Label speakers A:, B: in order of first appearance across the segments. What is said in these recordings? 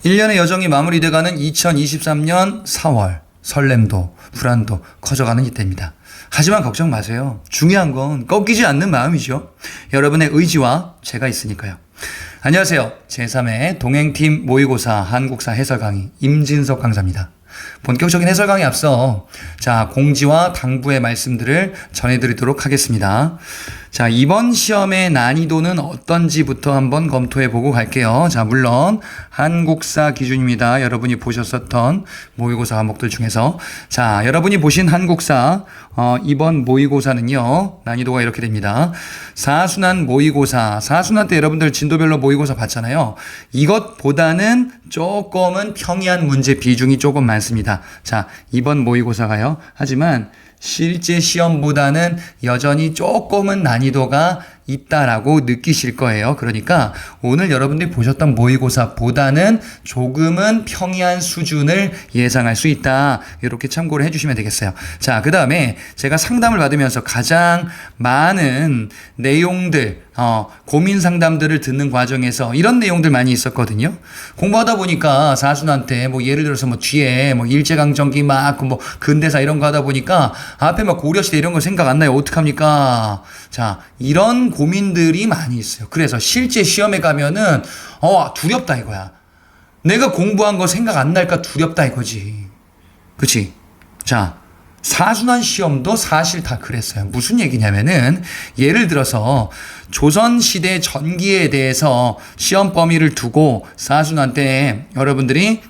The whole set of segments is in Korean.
A: 1년의 여정이 마무리돼가는 2023년 4월 설렘도 불안도 커져가는 이때입니다. 하지만 걱정 마세요. 중요한 건 꺾이지 않는 마음이죠. 여러분의 의지와 제가 있으니까요. 안녕하세요. 제3회 동행팀 모의고사 한국사 해설 강의 임진석 강사입니다. 본격적인 해설 강의 앞서 공지와 당부의 말씀들을 전해드리도록 하겠습니다. 이번 시험의 난이도는 어떤지부터 한번 검토해 보고 갈게요. 물론 한국사 기준입니다. 여러분이 보셨었던 모의고사 과목들 중에서 여러분이 보신 한국사 이번 모의고사는요. 난이도가 이렇게 됩니다. 사순환 모의고사. 사순환 때 여러분들 진도별로 모의고사 봤잖아요. 이것보다는 조금은 평이한 문제 비중이 조금 많습니다. 이번 모의고사가요. 하지만 실제 시험보다는 여전히 조금은 난이도가 있다라고 느끼실 거예요. 그러니까 오늘 여러분들이 보셨던 모의고사보다는 조금은 평이한 수준을 예상할 수 있다. 이렇게 참고를 해주시면 되겠어요. 그 다음에 제가 상담을 받으면서 가장 많은 내용들, 고민 상담들을 듣는 과정에서 이런 내용들 많이 있었거든요. 공부하다 보니까 사순환 때 예를 들어서 뒤에 일제강점기 근대사 이런 거 하다 보니까 앞에 고려시대 이런 거 생각 안 나요. 어떡합니까? 이런 고민들이 많이 있어요. 그래서 실제 시험에 가면은 두렵다 이거야. 내가 공부한 거 생각 안 날까 두렵다 이거지. 그치? 사순환 시험도 사실 다 그랬어요. 무슨 얘기냐면은 예를 들어서 조선시대 전기에 대해서 시험 범위를 두고 사순환 때 여러분들이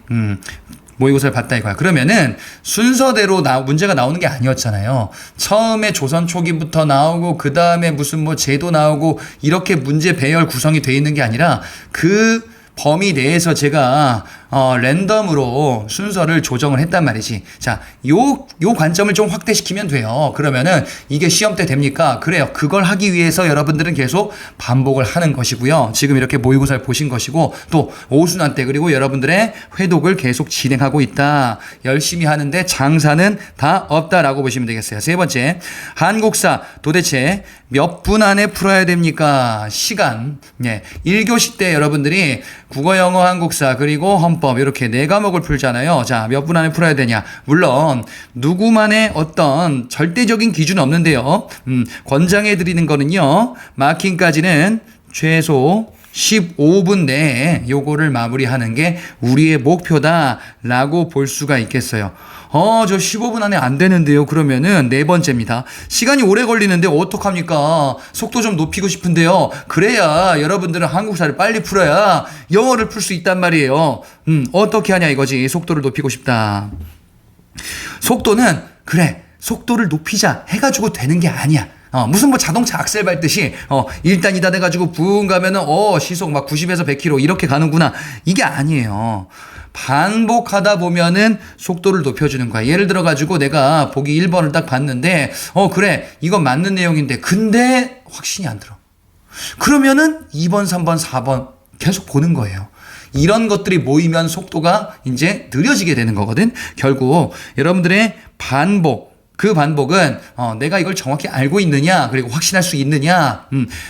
A: 모의고사를 봤다 이거야. 그러면은 순서대로 문제가 나오는 게 아니었잖아요. 처음에 조선 초기부터 나오고 그 다음에 무슨 제도 나오고 이렇게 문제 배열 구성이 돼 있는 게 아니라 그 범위 내에서 제가 랜덤으로 순서를 조정을 했단 말이지. 요 관점을 좀 확대시키면 돼요. 그러면은 이게 시험 때 됩니까? 그래요. 그걸 하기 위해서 여러분들은 계속 반복을 하는 것이고요. 지금 이렇게 모의고사를 보신 것이고 또 오순환 때 그리고 여러분들의 회독을 계속 진행하고 있다. 열심히 하는데 장사는 다 없다라고 보시면 되겠어요. 세 번째, 한국사 도대체 몇 분 안에 풀어야 됩니까? 시간. 1교시 때 여러분들이 국어, 영어, 한국사 그리고 헌법 이렇게 4과목을 풀잖아요. 몇 분 안에 풀어야 되냐? 물론 누구만의 어떤 절대적인 기준은 없는데요. 권장해 드리는 거는요. 마킹까지는 최소 15분 내에 요거를 마무리하는 게 우리의 목표다라고 볼 수가 있겠어요. 저 15분 안에 안 되는데요. 그러면은 네 번째입니다. 시간이 오래 걸리는데 어떡합니까? 속도 좀 높이고 싶은데요. 그래야 여러분들은 한국사를 빨리 풀어야 영어를 풀 수 있단 말이에요. 어떻게 하냐 이거지. 속도를 높이고 싶다. 속도는 속도를 높이자 해가지고 되는 게 아니야. 무슨 자동차 악셀 밟듯이 1단 2단 해가지고 붕 가면은 시속 90에서 100km 이렇게 가는구나. 이게 아니에요. 반복하다 보면은 속도를 높여주는 거야. 예를 들어가지고 내가 보기 1번을 딱 봤는데 이건 맞는 내용인데 근데 확신이 안 들어. 그러면은 2번 3번 4번 계속 보는 거예요. 이런 것들이 모이면 속도가 이제 느려지게 되는 거거든. 결국 여러분들의 그 반복은 내가 이걸 정확히 알고 있느냐 그리고 확신할 수 있느냐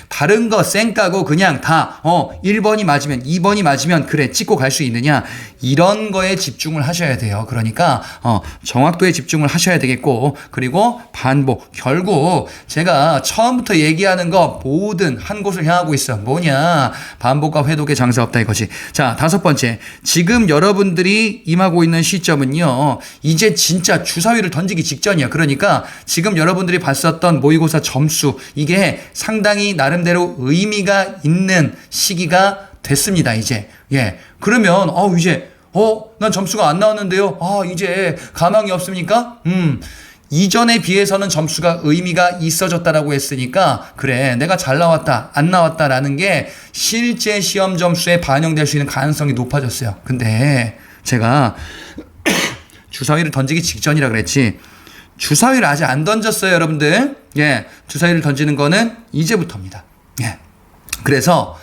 A: 다른 거 쌩까고 그냥 다 1번이 맞으면 2번이 맞으면 찍고 갈 수 있느냐 이런 거에 집중을 하셔야 돼요. 그러니까 정확도에 집중을 하셔야 되겠고 그리고 반복 결국 제가 처음부터 얘기하는 거 모든 한 곳을 향하고 있어. 뭐냐 반복과 회독의 장사 없다 이거지. 다섯 번째 지금 여러분들이 임하고 있는 시점은요 이제 진짜 주사위를 던지기 직전이야. 그러니까 지금 여러분들이 봤었던 모의고사 점수 이게 상당히 나름대로 의미가 있는 시기가 됐습니다. 이제 그러면 이제 난 점수가 안 나왔는데요. 이제 가망이 없습니까? 이전에 비해서는 점수가 의미가 있어졌다라고 했으니까 내가 잘 나왔다 안 나왔다라는 게 실제 시험 점수에 반영될 수 있는 가능성이 높아졌어요. 근데 제가 주사위를 던지기 직전이라 그랬지 주사위를 아직 안 던졌어요, 여러분들. 주사위를 던지는 거는 이제부터입니다. 그래서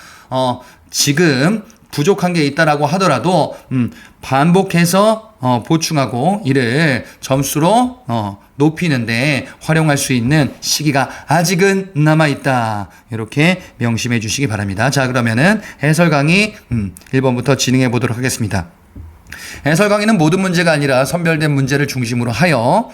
A: 지금 부족한 게 있다라고 하더라도 반복해서 보충하고 이를 점수로 높이는데 활용할 수 있는 시기가 아직은 남아있다. 이렇게 명심해 주시기 바랍니다. 자, 그러면은 해설 강의 1번부터 진행해 보도록 하겠습니다. 해설 강의는 모든 문제가 아니라 선별된 문제를 중심으로 하여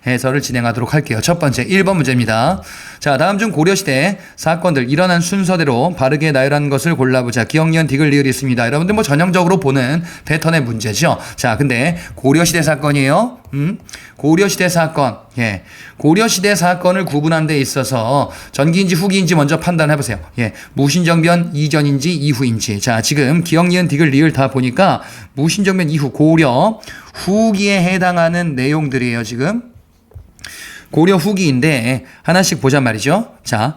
A: 해설을 진행하도록 할게요. 첫 번째 1번 문제입니다. 자, 다음 중 고려시대 사건들 일어난 순서대로 바르게 나열한 것을 골라보자. 기억, 니은, 디귿, 리을이 있습니다. 여러분들 뭐 전형적으로 보는 패턴의 문제죠. 자, 근데 고려시대 사건이에요. 고려시대 사건. 예. 고려시대 사건을 구분하는 데 있어서 전기인지 후기인지 먼저 판단해 보세요. 예. 무신정변 이전인지 이후인지. 자, 지금 기억, 니은, 디귿, 리을 다 보니까 무신정변 이후 고려 후기에 해당하는 내용들이에요, 지금. 고려 후기인데 하나씩 보자 말이죠. 자,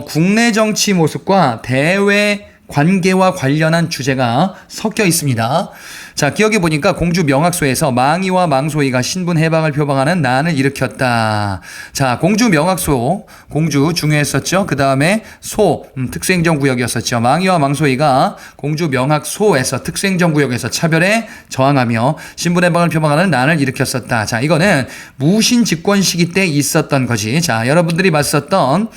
A: 국내 정치 모습과 대외 관계와 관련한 주제가 섞여 있습니다. 자, 기억해 보니까 공주 명학소에서 망이와 망소이가 신분 해방을 표방하는 난을 일으켰다. 자, 공주 명학소, 공주 중요했었죠. 그 다음에 소, 특수행정 구역이었었죠. 망이와 망소이가 공주 명학소에서 특수행정 구역에서 차별에 저항하며 신분 해방을 표방하는 난을 일으켰었다. 자, 이거는 무신 집권 시기 때 있었던 거지. 자, 여러분들이 봤었던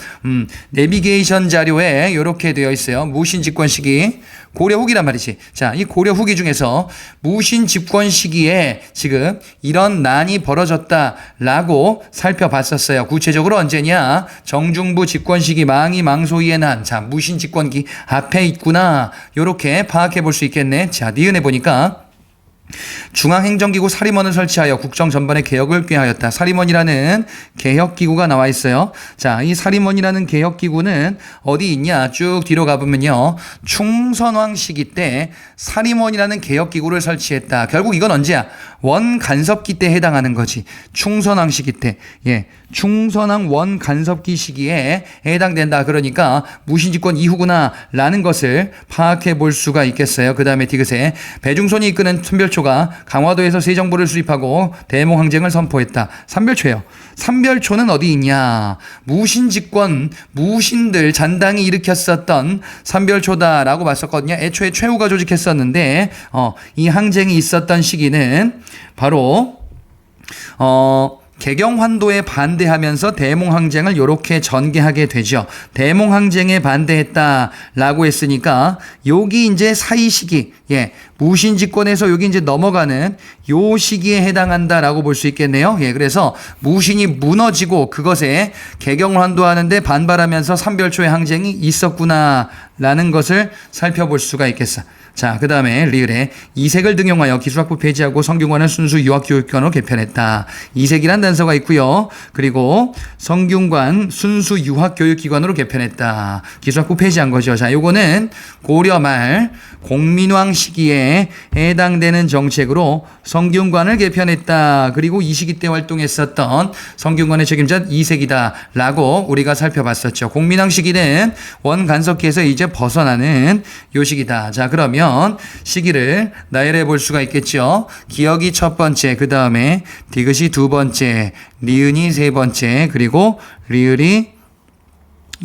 A: 내비게이션 자료에 이렇게 되어 있어요. 무신 집권 시기. 고려 후기란 말이지. 자, 이 고려 후기 중에서 무신 집권 시기에 지금 이런 난이 벌어졌다라고 살펴봤었어요. 구체적으로 언제냐? 정중부 집권 시기 망이 망소이의 난. 자, 무신 집권기 앞에 있구나. 요렇게 파악해 볼 수 있겠네. 자, 니은에 보니까 중앙행정기구 사림원을 설치하여 국정 전반의 개혁을 꾀하였다. 사림원이라는 개혁기구가 나와 있어요. 자, 이 사림원이라는 개혁기구는 어디 있냐? 쭉 뒤로 가보면요. 충선왕 시기 때 사림원이라는 개혁기구를 설치했다. 결국 이건 언제야? 원간섭기 때 해당하는 거지. 충선왕 시기 때. 예. 충선왕 원간섭기 시기에 해당된다. 그러니까 무신집권 이후구나 라는 것을 파악해 볼 수가 있겠어요. 그 다음에 디귿에 배중손이 이끄는 삼별초가 강화도에서 새 정부를 수립하고 대몽항쟁을 선포했다. 삼별초예요. 삼별초는 어디 있냐? 무신집권, 무신들 잔당이 일으켰었던 삼별초다라고 봤었거든요. 애초에 최후가 조직했었는데 이 항쟁이 있었던 시기는 바로 개경환도에 반대하면서 대몽항쟁을 이렇게 전개하게 되죠. 대몽항쟁에 반대했다라고 했으니까 여기 이제 사이 시기, 예, 무신집권에서 여기 이제 넘어가는 요 시기에 해당한다라고 볼 수 있겠네요. 예, 그래서 무신이 무너지고 그것에 개경환도 하는데 반발하면서 삼별초의 항쟁이 있었구나라는 것을 살펴볼 수가 있겠어. 자, 그 다음에 리을에 이색을 등용하여 기술학부 폐지하고 성균관을 순수 유학교육관으로 개편했다. 이색이란 단서가 있고요. 그리고 성균관 순수 유학교육기관으로 개편했다. 기술학부 폐지한 거죠. 자, 요거는 고려 말 공민왕 시기에 해당되는 정책으로 성균관을 개편했다. 그리고 이 시기 때 활동했었던 성균관의 책임자 이색이다라고 우리가 살펴봤었죠. 공민왕 시기는 원간섭기에서 이제 벗어나는 요 시기다. 자, 그러면 시기를 나열해 볼 수가 있겠죠. 기억이 첫 번째, 그 다음에 디귿이 두 번째, 니은이 세 번째, 그리고 리을이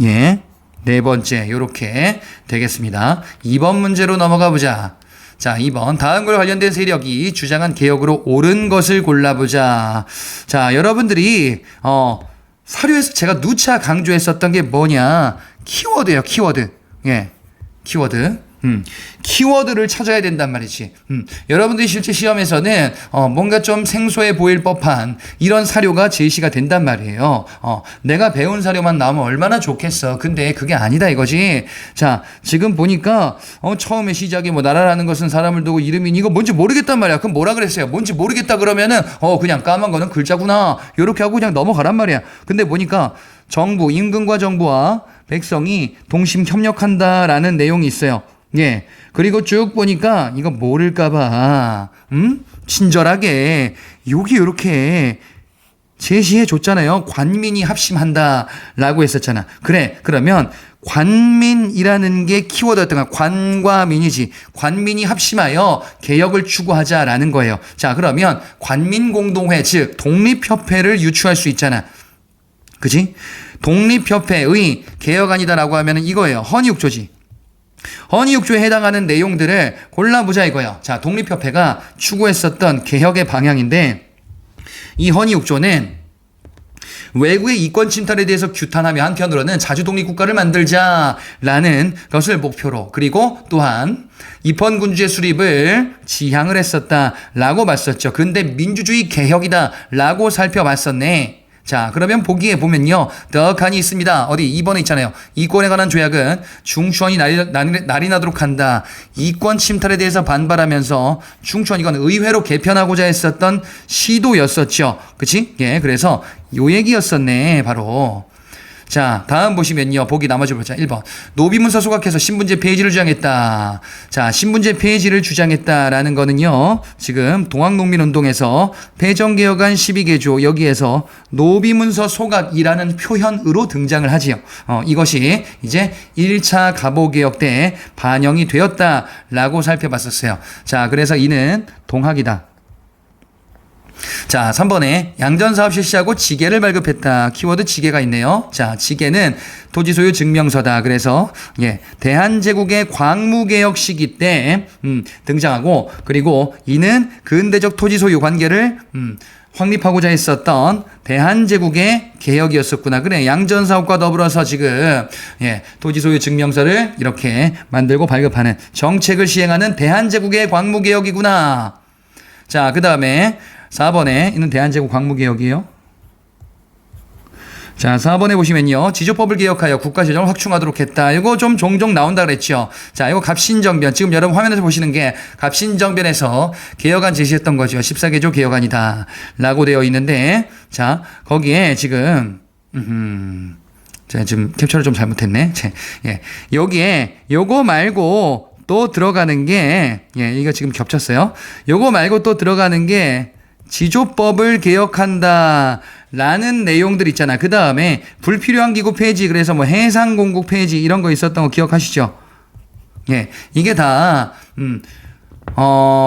A: 네 번째, 요렇게 되겠습니다. 2번 문제로 넘어가 보자. 자, 2번 다음과 관련된 세력이 주장한 개혁으로 옳은 것을 골라보자. 자, 여러분들이 사료에서 제가 누차 강조했었던 게 뭐냐? 키워드예요. 키워드. 예, 키워드. 키워드를 찾아야 된단 말이지. 여러분들이 실제 시험에서는 뭔가 좀 생소해 보일 법한 이런 사료가 제시가 된단 말이에요. 내가 배운 사료만 나오면 얼마나 좋겠어. 근데 그게 아니다 이거지. 자, 지금 보니까 처음에 시작이 뭐 나라라는 것은 사람을 두고 이름이니 이거 뭔지 모르겠단 말이야. 그럼 뭐라 그랬어요? 뭔지 모르겠다 그러면은 그냥 까만 거는 글자구나. 이렇게 하고 그냥 넘어가란 말이야. 근데 보니까 정부, 임금과 정부와 백성이 동심 협력한다라는 내용이 있어요. 예. 그리고 쭉 보니까 이거 모를까봐, 친절하게 여기 이렇게 제시해 줬잖아요. 관민이 합심한다라고 했었잖아. 그래. 그러면 관민이라는 게 키워드였던 거야. 관과 민이지. 관민이 합심하여 개혁을 추구하자라는 거예요. 자, 그러면 관민공동회, 즉 독립협회를 유추할 수 있잖아. 그지? 독립협회의 개혁안이다라고 하면은 이거예요. 헌의육조지. 헌의 6조에 해당하는 내용들을 골라보자 이거예요. 자, 독립협회가 추구했었던 개혁의 방향인데 이 헌의 6조는 외국의 이권 침탈에 대해서 규탄하며 한편으로는 자주 독립국가를 만들자라는 것을 목표로, 그리고 또한 입헌군주의 수립을 지향을 했었다라고 봤었죠. 근데 민주주의 개혁이다라고 살펴봤었네. 자, 그러면 보기에 보면요, 떡하니 있습니다. 어디 2번에 있잖아요. 이권에 관한 조약은 중추원이 날이 나도록 한다. 이권 침탈에 대해서 반발하면서 중추원, 이건 의회로 개편하고자 했었던 시도였었죠. 그치? 예, 그래서 요 얘기였었네, 바로. 자, 다음 보시면요. 보기 나머지 보자. 1번. 노비문서 소각해서 신분제 폐지를 주장했다. 자, 신분제 폐지를 주장했다라는 거는요. 지금 동학농민운동에서 배정개혁안 12개조 여기에서 노비문서 소각이라는 표현으로 등장을 하지요. 이것이 이제 1차 갑오개혁 때 반영이 되었다라고 살펴봤었어요. 자, 그래서 이는 동학이다. 자, 3번에 양전사업 실시하고 지계를 발급했다. 키워드 지계가 있네요. 자, 지계는 토지 소유 증명서다. 그래서 대한제국의 광무개혁 시기 때 등장하고, 그리고 이는 근대적 토지 소유 관계를 확립하고자 했었던 대한제국의 개혁이었었구나. 그래, 양전사업과 더불어서 지금 토지 소유 증명서를 이렇게 만들고 발급하는 정책을 시행하는 대한제국의 광무개혁이구나. 자, 그 다음에 4번에 있는 대한제국 광무개혁이에요. 자, 4번에 보시면요. 지조법을 개혁하여 국가재정을 확충하도록 했다. 이거 좀 종종 나온다 그랬죠. 자, 이거 갑신정변. 지금 여러분 화면에서 보시는 게 갑신정변에서 개혁안 제시했던 거죠. 14개조 개혁안이다. 라고 되어 있는데, 자, 거기에 지금, 제가 지금 캡처를 좀 잘못했네. 여기에 요거 말고 또 들어가는 게, 이거 지금 겹쳤어요. 요거 말고 또 들어가는 게, 지조법을 개혁한다 라는 내용들 있잖아. 그 다음에 불필요한 기구 폐지, 그래서 뭐 해상공국 폐지 이런 거 있었던 거 기억하시죠? 이게 다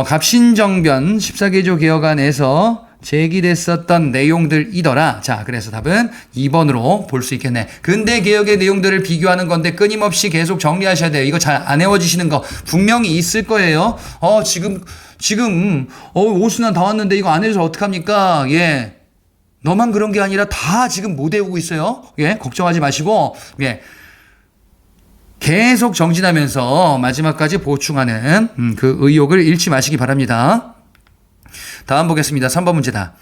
A: 갑신정변 14개조 개혁안에서 제기됐었던 내용들이더라. 자, 그래서 답은 2번으로 볼 수 있겠네. 근대 개혁의 내용들을 비교하는 건데 끊임없이 계속 정리하셔야 돼요. 이거 잘 안 외워지시는 거 분명히 있을 거예요. 지금 오순환 다 왔는데 이거 안 해줘서 어떡합니까? 너만 그런 게 아니라 다 지금 못 외우고 있어요. 걱정하지 마시고 계속 정진하면서 마지막까지 보충하는 그 의욕을 잃지 마시기 바랍니다. 다음 보겠습니다. 3번 문제다.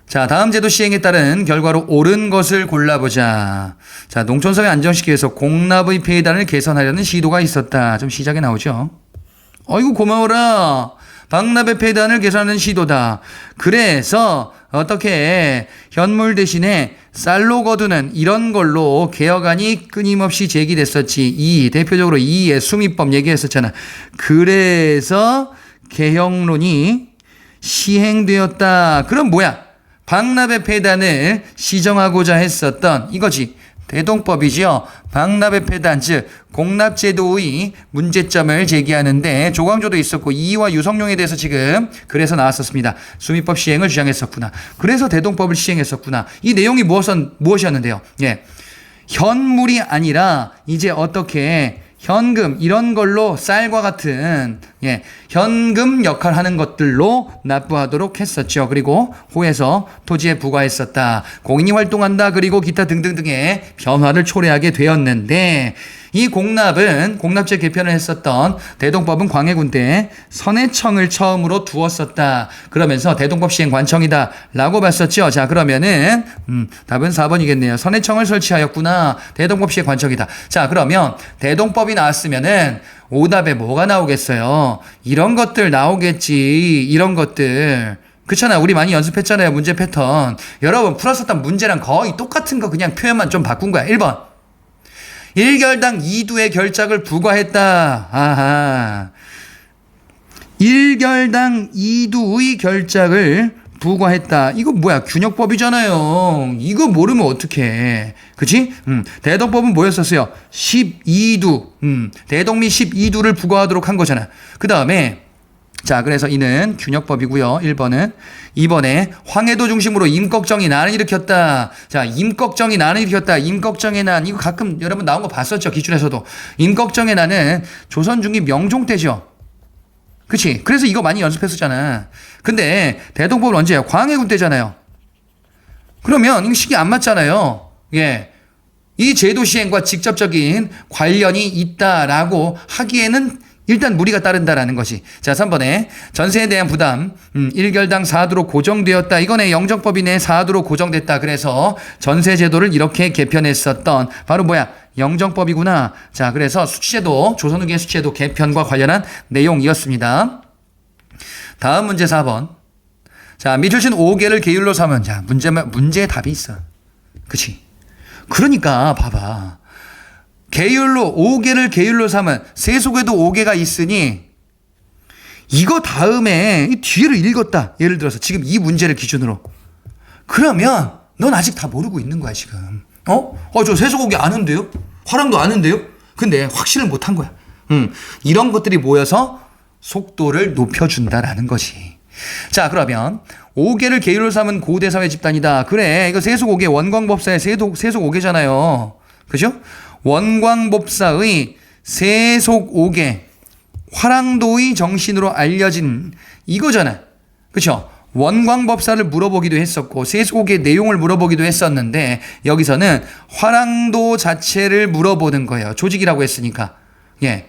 A: 자, 다음 제도 시행에 따른 결과로 옳은 것을 골라보자. 자, 농촌사회 안정시키기 위해서 공납의 폐단을 개선하려는 시도가 있었다. 좀 시작에 나오죠. 어이구 고마워라. 박납의 폐단을 개선하는 시도다. 그래서 어떻게 현물 대신에 쌀로 거두는 이런 걸로 개혁안이 끊임없이 제기됐었지. 대표적으로 이의 수미법 얘기했었잖아. 그래서 개혁론이 시행되었다. 그럼 뭐야? 박납의 폐단을 시정하고자 했었던 이거지. 대동법이지요. 박납의 폐단, 즉 공납제도의 문제점을 제기하는데 조광조도 있었고 이의와 유성룡에 대해서 지금 그래서 나왔었습니다. 수미법 시행을 주장했었구나. 그래서 대동법을 시행했었구나. 이 내용이 무엇이었는데요? 현물이 아니라 이제 어떻게 현금 이런 걸로 쌀과 같은 현금 역할 하는 것들로 납부하도록 했었죠. 그리고 호에서 토지에 부과했었다. 공인이 활동한다. 그리고 기타 등등등의 변화를 초래하게 되었는데 이 공납은 공납제 개편을 했었던 대동법은 광해군 때 선해청을 처음으로 두었었다. 그러면서 대동법 시행 관청이다 라고 봤었죠. 자, 그러면은 답은 4번이겠네요. 선해청을 설치하였구나. 대동법 시행 관청이다. 자, 그러면 대동법이 나왔으면은 오답에 뭐가 나오겠어요? 이런 것들 나오겠지. 이런 것들. 그렇잖아. 우리 많이 연습했잖아요. 문제 패턴. 여러분 풀었었던 문제랑 거의 똑같은 거 그냥 표현만 좀 바꾼 거야. 1번. 1결당 2두의 결작을 부과했다. 아하. 1결당 2두의 결작을 부과했다. 이거 뭐야? 균역법이잖아요. 이거 모르면 어떡해. 그치? 대동법은 뭐였었어요? 12두. 대동 및 12두를 부과하도록 한 거잖아. 그 다음에 자, 그래서 이는 균역법이고요. 1번은. 2번에 황해도 중심으로 임꺽정이 난을 일으켰다. 자, 임꺽정이 난을 일으켰다. 임꺽정의 난. 이거 가끔 여러분 나온 거 봤었죠. 기출에서도. 임꺽정의 난은 조선 중기 명종 때죠. 그치? 그래서 이거 많이 연습했었잖아. 근데 대동법은 언제예요? 광해군 때잖아요. 그러면 이거 시기 안 맞잖아요. 예. 이 제도 시행과 직접적인 관련이 있다라고 하기에는 일단 무리가 따른다라는 것이. 자, 3번에 전세에 대한 부담 1결당 4두로 고정되었다. 이거네. 영정법이네. 4두로 고정됐다. 그래서 전세 제도를 이렇게 개편했었던 바로 뭐야? 영정법이구나. 자, 그래서 수취제도, 조선 후기의 수취제도 개편과 관련한 내용이었습니다. 다음 문제 4번. 자, 미출신 5개를 계율로 삼은. 자, 문제에 답이 있어. 그치? 그러니까 봐봐. 계율로 5개를 계율로 삼은 세속에도 5개가 있으니 이거 다음에 이 뒤를 읽었다. 예를 들어서 지금 이 문제를 기준으로. 그러면 넌 아직 다 모르고 있는 거야 지금. 저 세속 5개 아는데요? 화랑도 아는데요? 근데 확신을 못한 거야. 이런 것들이 모여서 속도를 높여준다라는 것이. 자, 그러면 5개를 계율로 삼은 고대 사회 집단이다. 그래, 이거 세속 5개 원광법사의 세속 5개잖아요. 그죠? 원광법사의 세속 5개 화랑도의 정신으로 알려진 이거잖아. 그렇죠? 원광법사를 물어보기도 했었고 세속 5개 내용을 물어보기도 했었는데 여기서는 화랑도 자체를 물어보는 거예요. 조직이라고 했으니까. 예.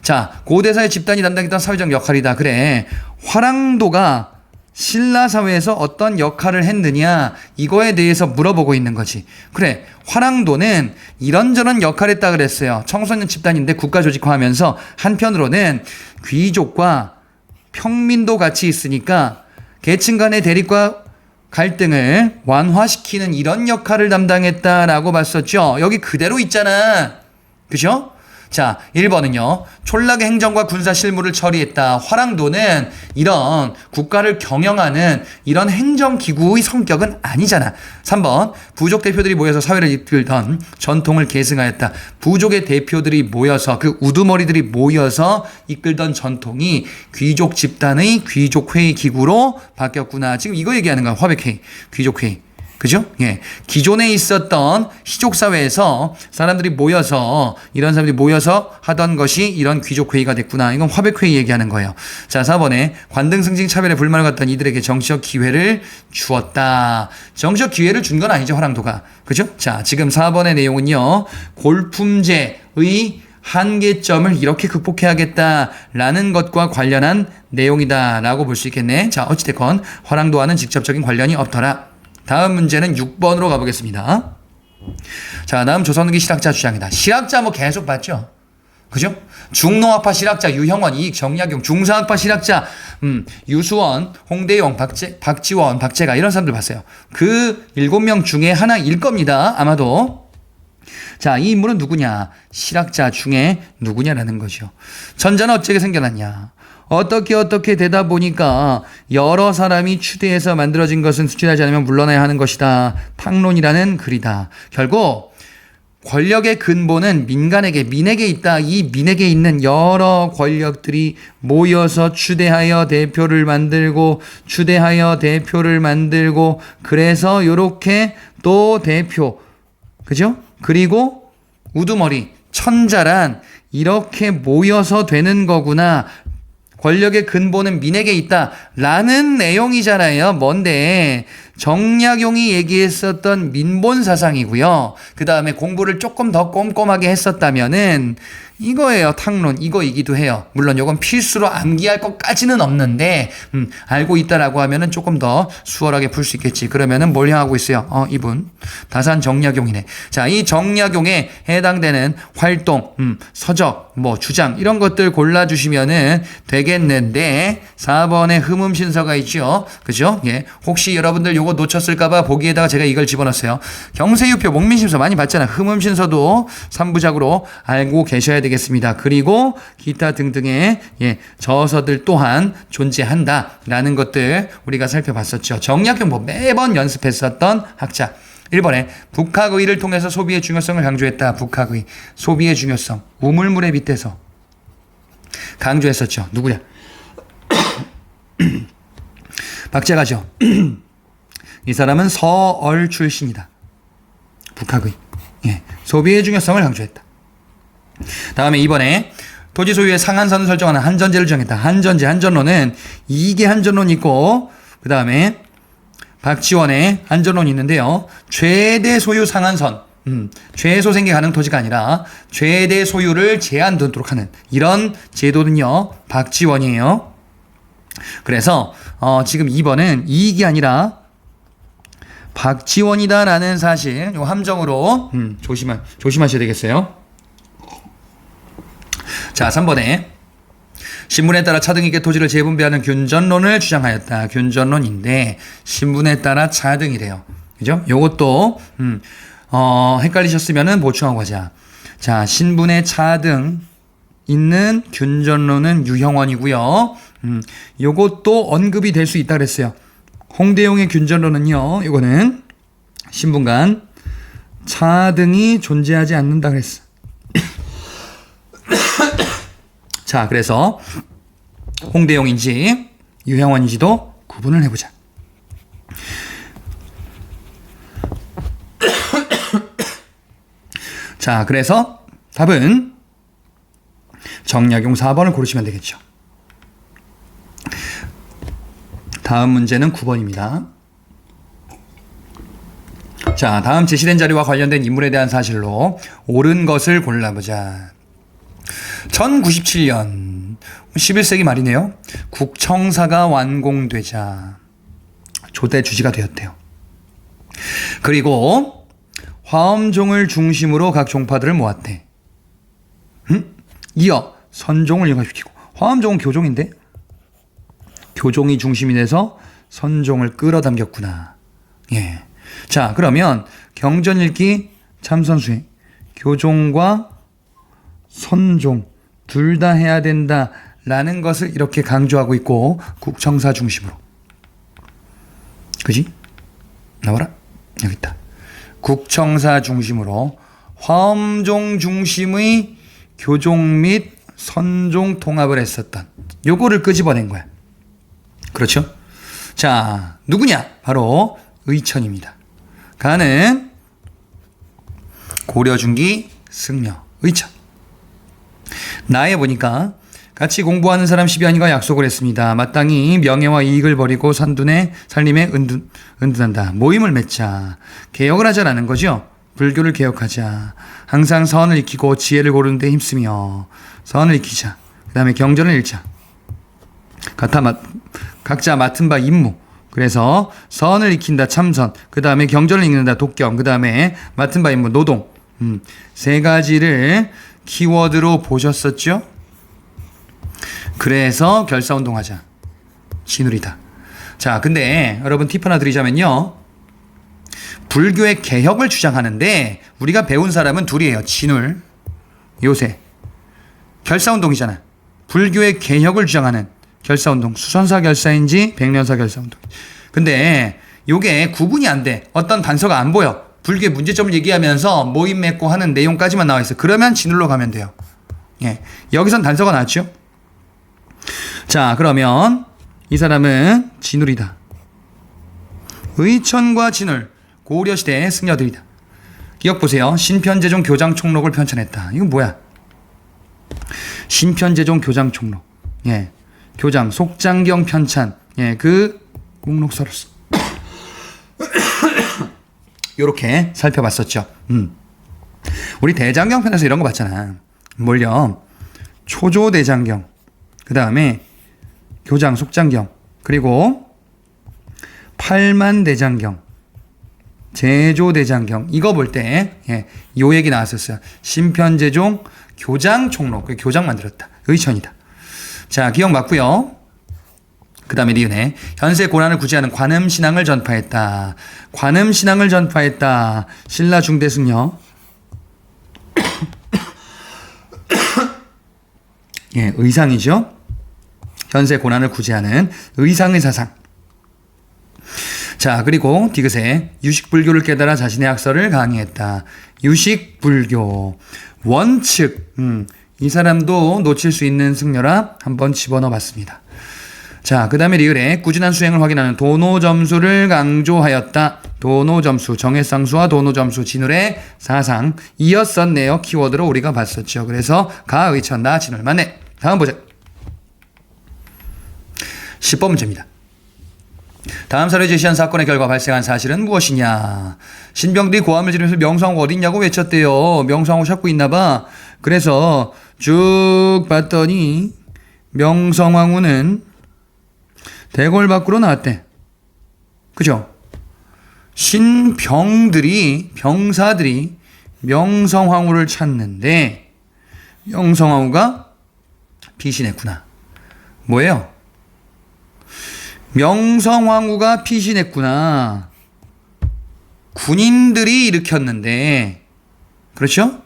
A: 자, 고대사의 집단이 담당했던 사회적 역할이다. 그래. 화랑도가 신라 사회에서 어떤 역할을 했느냐 이거에 대해서 물어보고 있는 거지. 그래, 화랑도는 이런저런 역할을 했다 그랬어요. 청소년 집단인데 국가 조직화하면서 한편으로는 귀족과 평민도 같이 있으니까 계층 간의 대립과 갈등을 완화시키는 이런 역할을 담당했다라고 봤었죠. 여기 그대로 있잖아. 그죠? 자, 1번은요. 촌락의 행정과 군사 실무를 처리했다. 화랑도는 이런 국가를 경영하는 이런 행정기구의 성격은 아니잖아. 3번, 부족 대표들이 모여서 사회를 이끌던 전통을 계승하였다. 부족의 대표들이 모여서 그 우두머리들이 모여서 이끌던 전통이 귀족 집단의 귀족회의 기구로 바뀌었구나. 지금 이거 얘기하는 거야. 화백회의, 귀족회의. 그죠? 예. 기존에 있었던 시족사회에서 사람들이 모여서, 이런 사람들이 모여서 하던 것이 이런 귀족회의가 됐구나. 이건 화백회의 얘기하는 거예요. 자, 4번에 관등승진 차별에 불만을 갖던 이들에게 정치적 기회를 주었다. 정치적 기회를 준 건 아니죠, 화랑도가. 그죠? 자, 지금 4번의 내용은요, 골품제의 한계점을 이렇게 극복해야겠다라는 것과 관련한 내용이다라고 볼 수 있겠네. 자, 어찌됐건 화랑도와는 직접적인 관련이 없더라. 다음 문제는 6번으로 가보겠습니다. 자, 다음 조선후기 실학자 주장이다. 실학자 뭐 계속 봤죠? 그죠? 중농학파 실학자 유형원, 이익, 정약용, 중상학파 실학자 유수원, 홍대용, 박지원, 박재가 이런 사람들 봤어요. 그 7명 중에 하나일 겁니다. 아마도. 자, 이 인물은 누구냐? 실학자 중에 누구냐라는 거죠. 전자는 어떻게 생겨났냐? 어떻게 되다 보니까 여러 사람이 추대해서 만들어진 것은 수출하지 않으면 물러나야 하는 것이다. 탕론이라는 글이다. 결국 권력의 근본은 민에게 있다. 이 민에게 있는 여러 권력들이 모여서 추대하여 대표를 만들고 그래서 요렇게 또 대표, 그죠? 그리고 우두머리, 천자란 이렇게 모여서 되는 거구나. 권력의 근본은 민에게 있다라는 내용이잖아요. 뭔데? 정약용이 얘기했었던 민본 사상이고요. 그 다음에 공부를 조금 더 꼼꼼하게 했었다면은 이거예요. 탕론. 이거이기도 해요. 물론 이건 필수로 암기할 것까지는 없는데 알고 있다라고 하면은 조금 더 수월하게 풀 수 있겠지. 그러면은 뭘 향하고 있어요? 이분 다산 정약용이네. 자, 이 정약용에 해당되는 활동, 서적, 뭐 주장 이런 것들 골라주시면은 되겠는데 4번에 흠음신서가 있죠. 그죠? 예. 혹시 여러분들 요거 놓쳤을까봐 보기에다가 제가 이걸 집어넣었어요. 경세유표, 목민신서 많이 봤잖아. 흠음신서도 3부작으로 알고 계셔야 되겠습니다. 그리고 기타 등등의 저서들 또한 존재한다라는 것들 우리가 살펴봤었죠. 정약용 뭐 매번 연습했었던 학자. 1번에 북학의를 통해서 소비의 중요성을 강조했다. 북학의 소비의 중요성 우물물에 빗대서 강조했었죠. 누구야? 박제가죠. 이 사람은 서얼 출신이다. 북학의. 예, 소비의 중요성을 강조했다. 다음에 이번에 토지 소유의 상한선을 설정하는 한전제를 정했다. 한전론은 이게 한전론이 있고 그 다음에 박지원의 한전론이 있는데요. 최대 소유 상한선, 최소 생계 가능 토지가 아니라 최대 소유를 제한되도록 하는 이런 제도는요. 박지원이에요. 그래서 지금 2번은 이익이 아니라 박지원이다라는 사실 요 함정으로 조심하셔야 되겠어요. 자, 3번에 신분에 따라 차등이게 토지를 재분배하는 균전론을 주장하였다. 균전론인데 신분에 따라 차등이래요. 그죠? 요것도 헷갈리셨으면은 보충하고 가자. 자, 신분의 차등 있는 균전론은 유형원이고요. 요것도 언급이 될 수 있다 그랬어요. 홍대용의 균전론은요. 요거는 신분 간 차등이 존재하지 않는다 그랬어. 자, 그래서 홍대용인지 유형원인지도 구분을 해보자. 자, 그래서 답은 정약용 4번을 고르시면 되겠죠. 다음 문제는 9번입니다. 자, 다음 제시된 자료와 관련된 인물에 대한 사실로 옳은 것을 골라보자. 1097년 11세기 말이네요. 국청사가 완공되자 조대 주지가 되었대요. 그리고 화엄종을 중심으로 각 종파들을 모았대. 이어 선종을 융합시키고, 화엄종은 교종인데 교종이 중심이 돼서 선종을 끌어당겼구나. 예. 자, 그러면 경전 읽기 참선수행 교종과 선종 둘 다 해야 된다라는 것을 이렇게 강조하고 있고, 국청사 중심으로. 그지? 나와라. 여기 있다. 국청사 중심으로 화엄종 중심의 교종 및 선종 통합을 했었던 요거를 끄집어낸 거야. 그렇죠? 자, 누구냐? 바로 의천입니다. 가는 고려중기 승려 의천. 나에 보니까 같이 공부하는 사람 10여인과 약속을 했습니다. 마땅히 명예와 이익을 버리고 산둔의 살림에 은둔한다. 모임을 맺자. 개혁을 하자라는 거죠. 불교를 개혁하자. 항상 선을 익히고 지혜를 고르는 데 힘쓰며 선을 익히자. 그 다음에 경전을 읽자. 각자 맡은 바 임무. 그래서 선을 익힌다 참선, 그 다음에 경전을 읽는다 독경, 그 다음에 맡은 바 임무 노동. 세 가지를 키워드로 보셨었죠? 그래서 결사운동하자. 진울이다. 자, 근데 여러분 팁 하나 드리자면요. 불교의 개혁을 주장하는데 우리가 배운 사람은 둘이에요. 진울, 요새. 결사운동이잖아. 불교의 개혁을 주장하는 결사운동. 수선사 결사인지 백년사 결사운동. 근데 요게 구분이 안 돼. 어떤 단서가 안 보여. 불교의 문제점을 얘기하면서 모임 맺고 하는 내용까지만 나와 있어. 그러면 진울로 가면 돼요. 예. 여기선 단서가 나왔죠? 자, 그러면 이 사람은 진울이다. 의천과 진울, 고려시대의 승려들이다. 기억 보세요. 신편제종 교장총록을 편찬했다. 이건 뭐야? 신편제종 교장총록. 예. 교장, 속장경 편찬. 예. 그 목록서를 요렇게 살펴봤었죠. 우리 대장경 편에서 이런 거 봤잖아. 뭘요? 초조대장경, 그 다음에 교장, 속장경, 그리고 팔만대장경, 제조대장경. 이거 볼 때, 예, 요 얘기 나왔었어요. 신편제종 교장총록. 그 교장 만들었다. 의천이다. 자, 기억 맞고요. 그 다음에 리은혜. 현세 고난을 구제하는 관음신앙을 전파했다. 관음신앙을 전파했다. 신라 중대승려. 예, 의상이죠. 현세 고난을 구제하는 의상의 사상. 자, 그리고 디귿에 유식불교를 깨달아 자신의 학설을 강의했다. 유식불교. 원칙. 이 사람도 놓칠 수 있는 승려라 한번 집어넣어 봤습니다. 자, 그 다음에 리을에 꾸준한 수행을 확인하는 도노 점수를 강조하였다. 도노 점수, 정해상수와 도노 점수, 진울의 사상 이었었네요. 키워드로 우리가 봤었죠. 그래서 가, 의천, 나, 진울, 맞네. 다음 보자. 10번 문제입니다. 다음 사례 제시한 사건의 결과 발생한 사실은 무엇이냐. 신병들이 고함을 지르면서 명성황후 어딨냐고 외쳤대요. 명성황후 찾고 있나봐. 그래서 쭉 봤더니 명성황후는 대궐 밖으로 나왔대. 그죠? 병사들이 명성황후를 찾는데 명성황후가 피신했구나. 뭐예요? 명성황후가 피신했구나. 군인들이 일으켰는데, 그렇죠?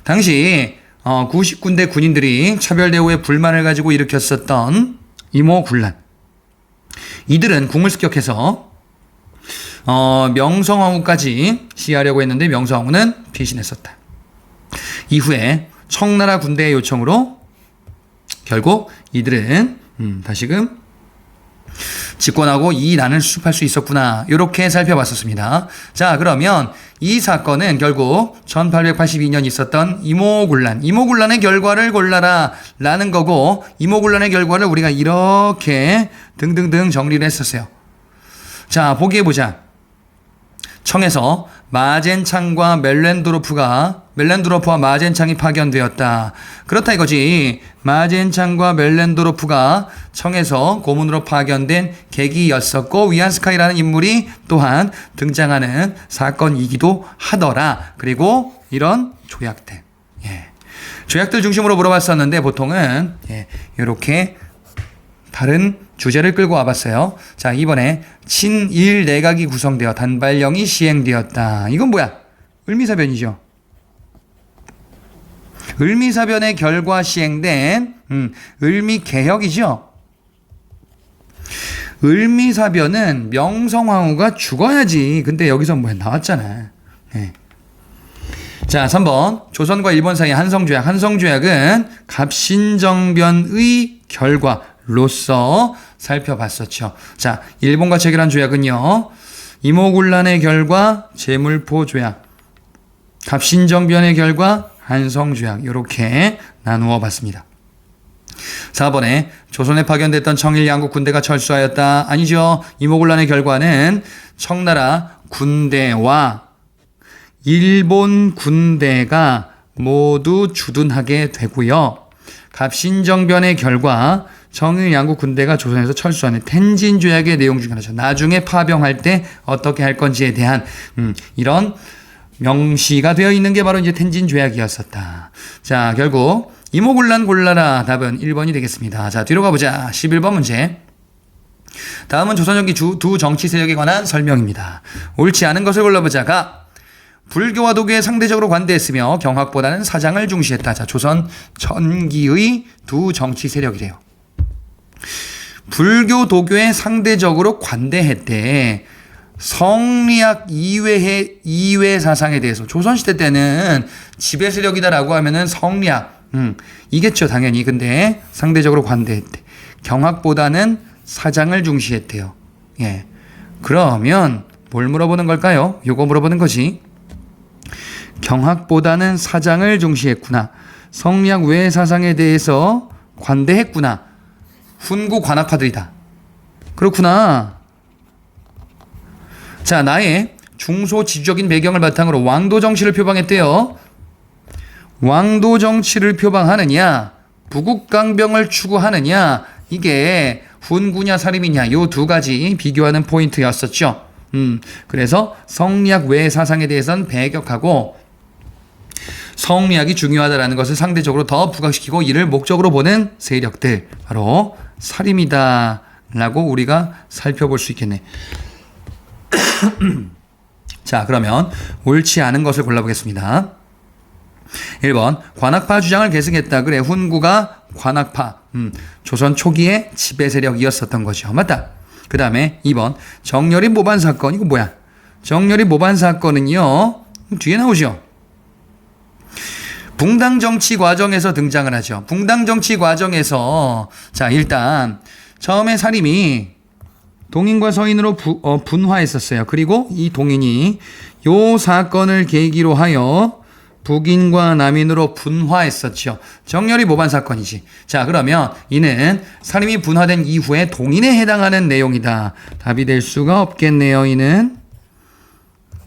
A: 당시 90군대 군인들이 차별대우에 불만을 가지고 일으켰었던 이모군란. 이들은 궁을 습격해서 명성황후까지 시하려고 했는데 명성황후는 피신했었다. 이후에 청나라 군대의 요청으로 결국 이들은 다시금 집권하고 이 난을 수습할 수 있었구나. 이렇게 살펴봤었습니다. 자, 그러면 이 사건은 결국 1882년 있었던 이모군란의 결과를 골라라 라는 거고, 이모군란의 결과를 우리가 이렇게 등등등 정리를 했었어요. 자, 보기해보자. 청에서 마젠창과 멜렌도로프와 마젠창이 파견되었다. 그렇다 이거지. 마젠창과 멜렌도로프가 청에서 고문으로 파견된 계기였었고, 위안스카이라는 인물이 또한 등장하는 사건이기도 하더라. 그리고 이런 조약들. 조약들 중심으로 물어봤었는데 보통은 이렇게 다른 주제를 끌고 와봤어요. 자, 이번에 친일 내각이 구성되어 단발령이 시행되었다. 이건 뭐야? 을미사변이죠. 을미사변의 결과 시행된 을미개혁이죠. 을미사변은 명성황후가 죽어야지. 근데 여기서 뭐야? 나왔잖아. 자, 3번. 조선과 일본 사이 한성조약. 한성조약은 갑신정변의 결과로서 살펴봤었죠. 자, 일본과 체결한 조약은요. 이모군란의 결과 제물포조약, 갑신정변의 결과 한성조약, 이렇게 나누어 봤습니다. 4번에 조선에 파견됐던 청일 양국 군대가 철수하였다. 아니죠. 이모군란의 결과는 청나라 군대와 일본 군대가 모두 주둔하게 되고요. 갑신정변의 결과 청일 양국 군대가 조선에서 철수하는 텐진 조약의 내용 중에 하나죠. 나중에 파병할 때 어떻게 할 건지에 대한 이런 명시가 되어 있는 게 바로 이제 텐진 조약이었었다. 자, 결국 이모군란 골라라. 답은 1번이 되겠습니다. 자, 뒤로 가보자. 11번 문제. 다음은 조선전기 두 정치 세력에 관한 설명입니다. 옳지 않은 것을 골라보자. 가. 불교와 도교에 상대적으로 관대했으며 경학보다는 사장을 중시했다. 자, 조선 전기의 두 정치 세력이래요. 불교, 도교에 상대적으로 관대했대. 성리학 이외 사상에 대해서 조선시대 때는 지배 세력이다라고 하면은 성리학 이겠죠, 당연히. 근데 상대적으로 관대했대. 경학보다는 사장을 중시했대요. 그러면 뭘 물어보는 걸까요? 요거 물어보는 거지. 경학보다는 사장을 중시했구나. 성리학 외 사상에 대해서 관대했구나. 훈구 관학파들이다. 그렇구나. 자, 나의 중소지주적인 배경을 바탕으로 왕도 정치를 표방했대요. 왕도 정치를 표방하느냐, 부국강병을 추구하느냐, 이게 훈구냐 사림이냐, 요 두 가지 비교하는 포인트였었죠. 그래서 성리학 외 사상에 대해서는 배격하고 성리학이 중요하다라는 것을 상대적으로 더 부각시키고 이를 목적으로 보는 세력들, 바로 사림이다라고 우리가 살펴볼 수 있겠네. 자, 그러면 옳지 않은 것을 골라보겠습니다. 1번 관학파 주장을 계승했다. 그래, 훈구가 관학파 조선 초기의 지배 세력이었었던 거죠. 맞다. 그 다음에 2번 정렬이 모반 사건. 이거 뭐야? 정렬이 모반 사건은요, 뒤에 나오죠. 붕당 정치 과정에서 등장을 하죠. 붕당 정치 과정에서 자, 일단 처음에 사림이 동인과 서인으로 분화했었어요. 그리고 이 동인이 요 사건을 계기로 하여 북인과 남인으로 분화했었죠. 정렬이 모반 사건이지. 자, 그러면 이는 사림이 분화된 이후에 동인에 해당하는 내용이다. 답이 될 수가 없겠네요. 이는.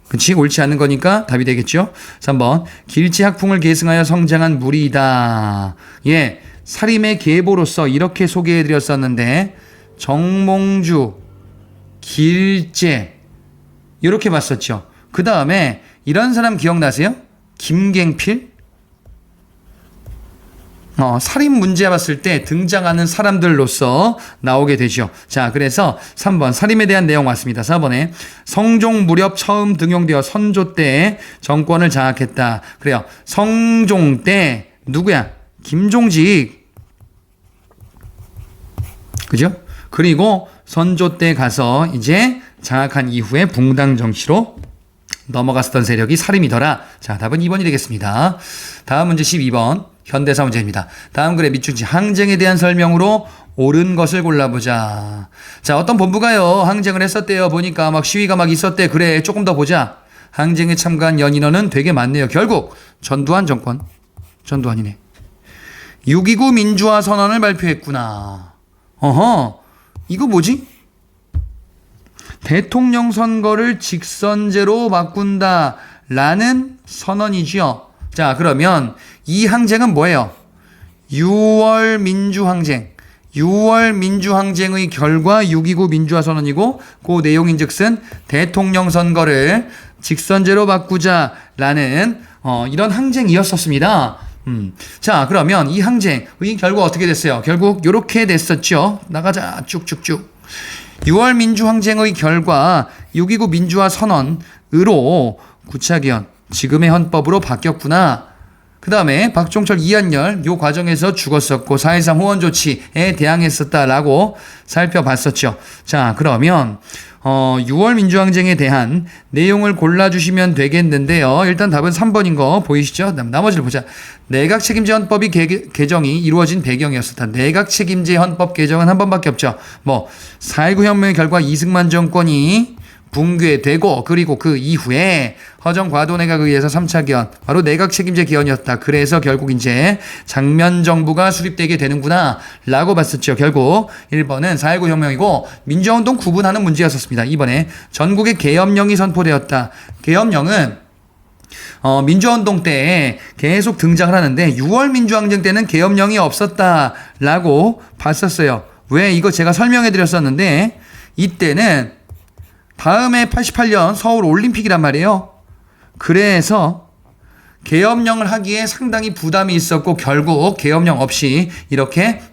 A: 그치? 옳지 않는 거니까 답이 되겠죠. 3번. 길지학풍을 계승하여 성장한 무리이다. 예, 사림의 계보로서 이렇게 소개해드렸었는데 정몽주, 길제 이렇게 봤었죠. 그 다음에 이런 사람 기억나세요? 김갱필? 살인 문제 봤을 때 등장하는 사람들로서 나오게 되죠. 자, 그래서 3번 살인에 대한 내용 왔습니다. 4번에 성종 무렵 처음 등용되어 선조 때 정권을 장악했다. 그래요. 성종 때 누구야? 김종직. 그죠? 그리고 선조 때 가서 이제 장악한 이후에 붕당 정치로 넘어갔었던 세력이 사림이더라. 자, 답은 2번이 되겠습니다. 다음 문제 12번 현대사 문제입니다. 다음 글의 밑줄치 항쟁에 대한 설명으로 옳은 것을 골라보자. 자, 어떤 본부가요 항쟁을 했었대요. 보니까 막 시위가 막 있었대. 그래, 조금 더 보자. 항쟁에 참가한 연인원은 되게 많네요. 결국 전두환 정권, 전두환이네, 6.29 민주화 선언을 발표했구나. 이거 뭐지? 대통령 선거를 직선제로 바꾼다 라는 선언이지요. 자, 그러면 이 항쟁은 뭐예요? 6월 민주항쟁. 6월 민주항쟁의 결과 6.29 민주화 선언이고 그 내용인즉슨 대통령 선거를 직선제로 바꾸자라는 이런 항쟁이었었습니다. 자, 그러면 이 항쟁의 결과 어떻게 됐어요? 결국 이렇게 됐었죠. 나가자 쭉쭉쭉. 6월 민주항쟁의 결과 6.29 민주화 선언으로 구차기현 지금의 헌법으로 바뀌었구나. 그 다음에 박종철, 이한열 요 과정에서 죽었었고 4.13 호원 조치에 대항했었다라고 살펴봤었죠. 자, 그러면 6월 민주항쟁에 대한 내용을 골라주시면 되겠는데요. 일단 답은 3번인 거 보이시죠? 나머지를 보자. 내각 책임제 헌법이 개정이 이루어진 배경이었었다. 내각 책임제 헌법 개정은 한 번밖에 없죠. 4.19 혁명의 결과 이승만 정권이 붕괴되고 그리고 그 이후에 허정과도내각에 의해서 3차 개헌, 바로 내각 책임제 개헌이었다. 그래서 결국 이제 장면 정부가 수립되게 되는구나 라고 봤었죠. 결국 1번은 4.19 혁명이고 민주화운동 구분하는 문제였었습니다. 2번에 전국에 계엄령이 선포되었다. 계엄령은 민주화운동 때 계속 등장을 하는데 6월 민주항쟁 때는 계엄령이 없었다라고 봤었어요. 왜? 이거 제가 설명해 드렸었는데 이때는 다음에 88년 서울 올림픽이란 말이에요. 그래서 계엄령을 하기에 상당히 부담이 있었고 결국 계엄령 없이 이렇게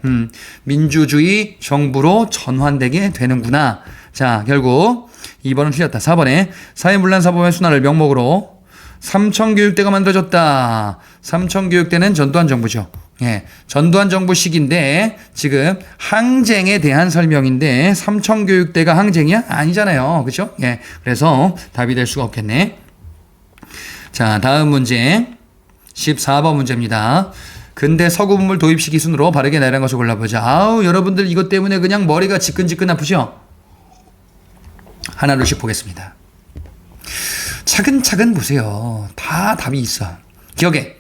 A: 민주주의 정부로 전환되게 되는구나. 자, 결국 2번은 틀렸다. 4번에 사회문란사범의 순환을 명목으로 삼청교육대가 만들어졌다. 삼청교육대는 전두환 정부죠. 예, 전두환 정부 시기인데 지금 항쟁에 대한 설명인데 삼청교육대가 항쟁이야? 아니잖아요. 그렇죠? 예, 그래서 답이 될 수가 없겠네. 자, 다음 문제 14번 문제입니다. 근대 서구문물 도입 시기 순으로 바르게 나열한 것을 골라보자. 아우, 여러분들 이것 때문에 그냥 머리가 지끈지끈 아프죠? 하나둘씩 보겠습니다. 차근차근 보세요. 다 답이 있어. 기억에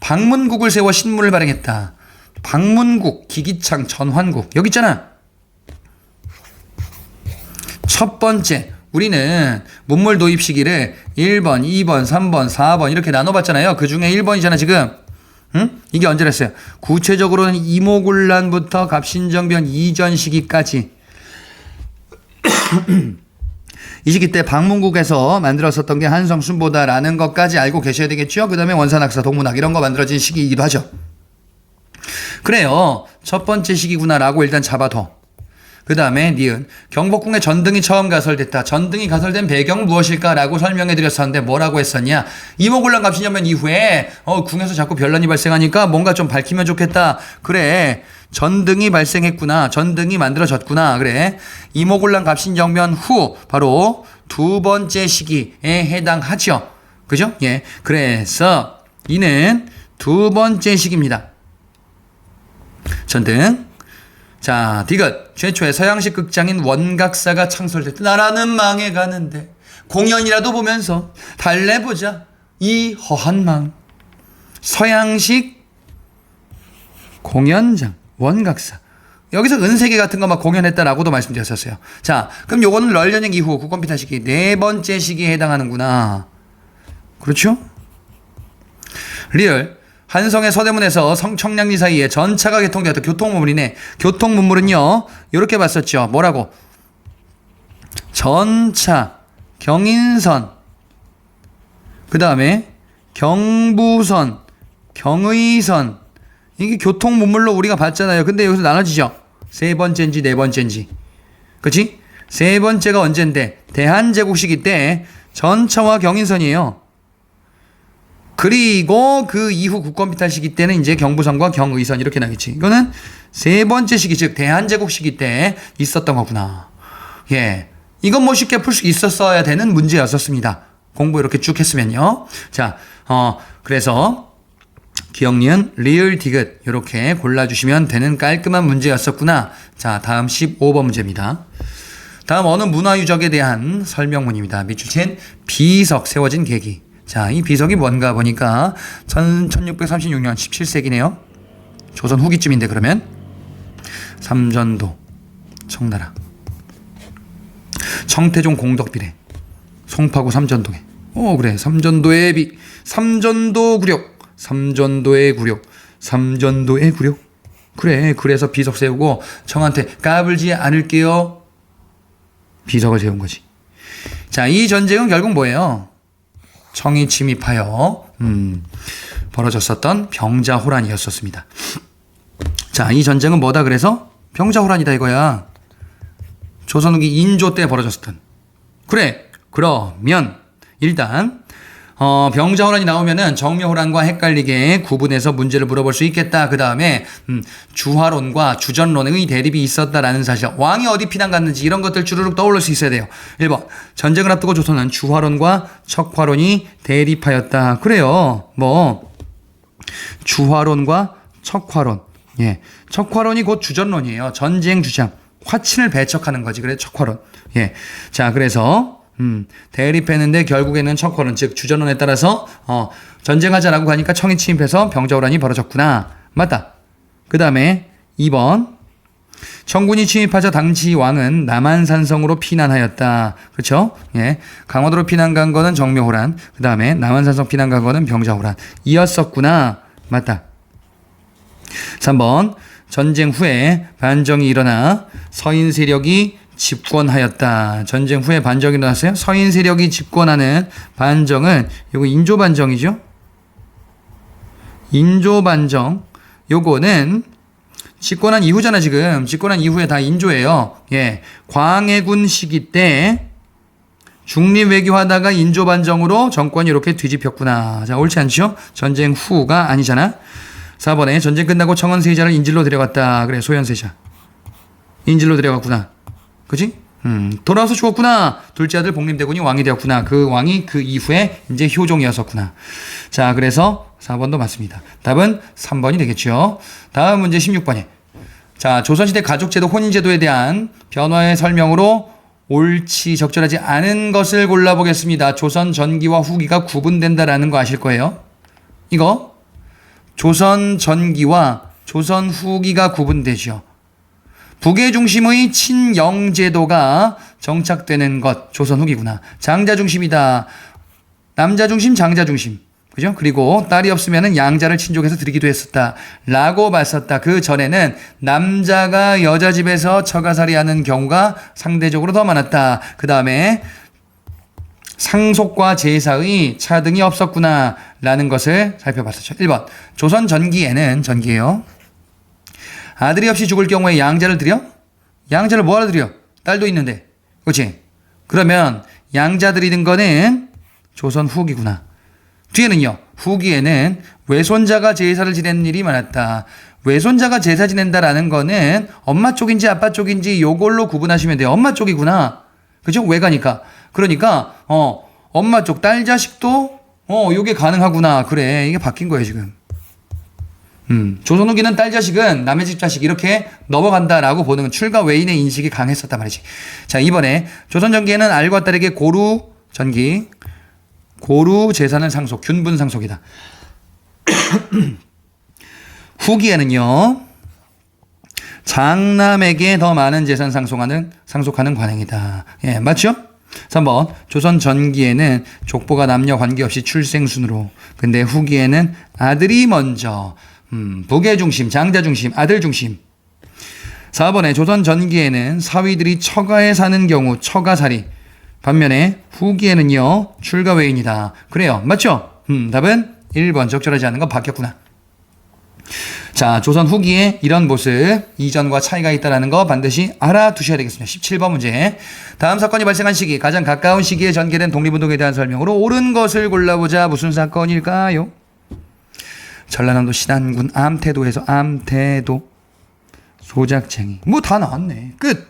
A: 방문국을 세워 신문을 발행했다. 방문국, 기기창, 전환국 여기 있잖아. 첫 번째, 우리는 문물 도입 시기를 1번, 2번, 3번, 4번 이렇게 나눠봤잖아요. 그 중에 1번이잖아 지금. 응? 이게 언제랬어요? 구체적으로는 이모군란부터 갑신정변 이전 시기까지. 이 시기 때 방문국에서 만들었었던 게 한성순보다라는 것까지 알고 계셔야 되겠죠. 그 다음에 원산학사, 동문학 이런 거 만들어진 시기이기도 하죠. 그래요. 첫 번째 시기구나라고 일단 잡아둬. 그 다음에 니은 경복궁에 전등이 처음 가설됐다. 전등이 가설된 배경 무엇일까라고 설명해 드렸었는데 뭐라고 했었냐. 이모군란 갑신정변 이후에 궁에서 자꾸 변란이 발생하니까 뭔가 좀 밝히면 좋겠다. 그래. 전등이 발생했구나. 전등이 만들어졌구나. 그래. 이모군란 갑신정변 후 바로 두 번째 시기에 해당하죠. 그죠? 예. 그래서 이는 두 번째 시기입니다. 전등. 자, 디귿. 최초의 서양식 극장인 원각사가 창설됐다. 나라는 망해가는데 공연이라도 보면서 달래보자. 이 허한 마음. 서양식 공연장 원각사. 여기서 은세계 같은 거 막 공연했다라고도 말씀드렸었어요. 자, 그럼 요거는 럴전형 이후 국컴퓨터 시기 네 번째 시기에 해당하는구나. 그렇죠? 리얼. 한성의 서대문에서 청량리 사이에 전차가 개통되었다. 교통문물이네. 교통문물은요, 이렇게 봤었죠. 뭐라고? 전차, 경인선, 그 다음에 경부선, 경의선. 이게 교통문물로 우리가 봤잖아요. 근데 여기서 나눠지죠. 세 번째인지 네 번째인지. 그치? 세 번째가 언젠데 대한제국 시기 때 전차와 경인선이에요. 그리고 그 이후 국권비탈 시기 때는 이제 경부선과 경의선 이렇게 나겠지. 이거는 세 번째 시기, 즉 대한제국 시기 때 있었던 거구나. 예, 이건 뭐 쉽게 풀 수 있었어야 되는 문제였었습니다. 공부 이렇게 쭉 했으면요. 자, 그래서 기억, 니은, 리을, 디귿 이렇게 골라주시면 되는 깔끔한 문제였었구나. 자, 다음 15번 문제입니다. 다음 어느 문화유적에 대한 설명문입니다. 밑줄친 비석 세워진 계기. 자, 이 비석이 뭔가 보니까 1636년 17세기네요. 조선 후기쯤인데 그러면 삼전도, 청나라, 청태종 공덕비례, 송파구 삼전동에. 그래. 삼전도의 비, 삼전도 굴욕, 삼전도의 굴욕, 삼전도의 굴욕. 그래. 그래서 비석 세우고 청한테 까불지 않을게요. 비석을 세운 거지. 자, 이 전쟁은 결국 뭐예요? 청이 침입하여 벌어졌었던 병자호란이었었습니다. 자, 이 전쟁은 뭐다 그래서? 병자호란이다 이거야. 조선 후기 인조 때 벌어졌었던. 그래. 그러면 일단 병자호란이 나오면은 정묘호란과 헷갈리게 구분해서 문제를 물어볼 수 있겠다. 그 다음에 주화론과 주전론의 대립이 있었다라는 사실. 왕이 어디 피난 갔는지 이런 것들 주르륵 떠올릴 수 있어야 돼요. 1번. 전쟁을 앞두고 조선은 주화론과 척화론이 대립하였다. 그래요. 뭐 주화론과 척화론. 예, 척화론이 곧 주전론이에요. 전쟁 주장. 화친을 배척하는 거지. 그래 척화론. 예, 자 그래서 대립했는데 결국에는 척화론, 즉 주전론에 따라서 전쟁하자라고 하니까 청이 침입해서 병자호란이 벌어졌구나. 맞다. 그 다음에 2번. 청군이 침입하자 당시 왕은 남한산성으로 피난하였다. 그렇죠? 예, 강화도로 피난 간 거는 정묘호란, 그 다음에 남한산성 피난 간 거는 병자호란 이었었구나. 맞다. 3번. 전쟁 후에 반정이 일어나 서인 세력이 집권하였다. 전쟁 후에 반정이 일어났어요. 서인 세력이 집권하는 반정은 요거 인조반정이죠. 인조반정. 요거는 집권한 이후잖아 지금. 집권한 이후에 다 인조예요. 예, 광해군 시기 때 중립외교하다가 인조반정으로 정권이 이렇게 뒤집혔구나. 자, 옳지 않죠? 전쟁 후가 아니잖아. 4번에 전쟁 끝나고 청원 세자를 인질로 데려갔다. 그래, 소현세자. 인질로 데려갔구나. 그지? 돌아와서 죽었구나. 둘째 아들 복림대군이 왕이 되었구나. 그 왕이 그 이후에 이제 효종이었었구나. 자, 그래서 4번도 맞습니다. 답은 3번이 되겠죠. 다음 문제 16번에. 자, 조선시대 가족제도 혼인제도에 대한 변화의 설명으로 옳지 적절하지 않은 것을 골라보겠습니다. 조선 전기와 후기가 구분된다라는 거 아실 거예요. 이거 조선 전기와 조선 후기가 구분되죠. 북의 중심의 친영제도가 정착되는 것, 조선 후기구나. 장자 중심이다. 남자 중심, 장자 중심. 그죠? 그리고 딸이 없으면 양자를 친족해서 드리기도 했었다. 라고 봤었다. 그 전에는 남자가 여자 집에서 처가살이 하는 경우가 상대적으로 더 많았다. 그 다음에 상속과 제사의 차등이 없었구나. 라는 것을 살펴봤었죠. 1번. 조선 전기에는, 전기예요. 아들이 없이 죽을 경우에 양자를 드려? 양자를 뭐하러 드려? 딸도 있는데. 그렇지? 그러면 양자 드리는 거는 조선 후기구나. 뒤에는요. 후기에는 외손자가 제사를 지내는 일이 많았다. 외손자가 제사 지낸다라는 거는 엄마 쪽인지 아빠 쪽인지 요걸로 구분하시면 돼요. 엄마 쪽이구나. 그죠? 외가니까. 그러니까 엄마 쪽 딸 자식도 요게 가능하구나. 그래. 이게 바뀐 거예요, 지금. 조선 후기는 딸 자식은 남의 집 자식 이렇게 넘어간다라고 보는 출가 외인의 인식이 강했었단 말이지. 자, 이번에 조선 전기에는 알과 딸에게 고루 전기, 고루 재산을 상속, 균분 상속이다. 후기에는요, 장남에게 더 많은 재산 상속하는 관행이다. 예, 맞죠? 3번 조선 전기에는 족보가 남녀 관계없이 출생순으로, 근데 후기에는 아들이 먼저, 부계 중심, 장자 중심, 아들 중심. 4번에 조선 전기에는 사위들이 처가에 사는 경우 처가살이, 반면에 후기에는요 출가 외인이다. 그래요, 맞죠? 답은 1번. 적절하지 않은 건 바뀌었구나. 자, 조선 후기에 이런 모습, 이전과 차이가 있다는 거 반드시 알아두셔야 되겠습니다. 17번 문제. 다음 사건이 발생한 시기, 가장 가까운 시기에 전개된 독립운동에 대한 설명으로 옳은 것을 골라보자. 무슨 사건일까요? 전라남도 신안군 암태도에서 암태도 소작쟁이. 뭐 다 나왔네. 끝.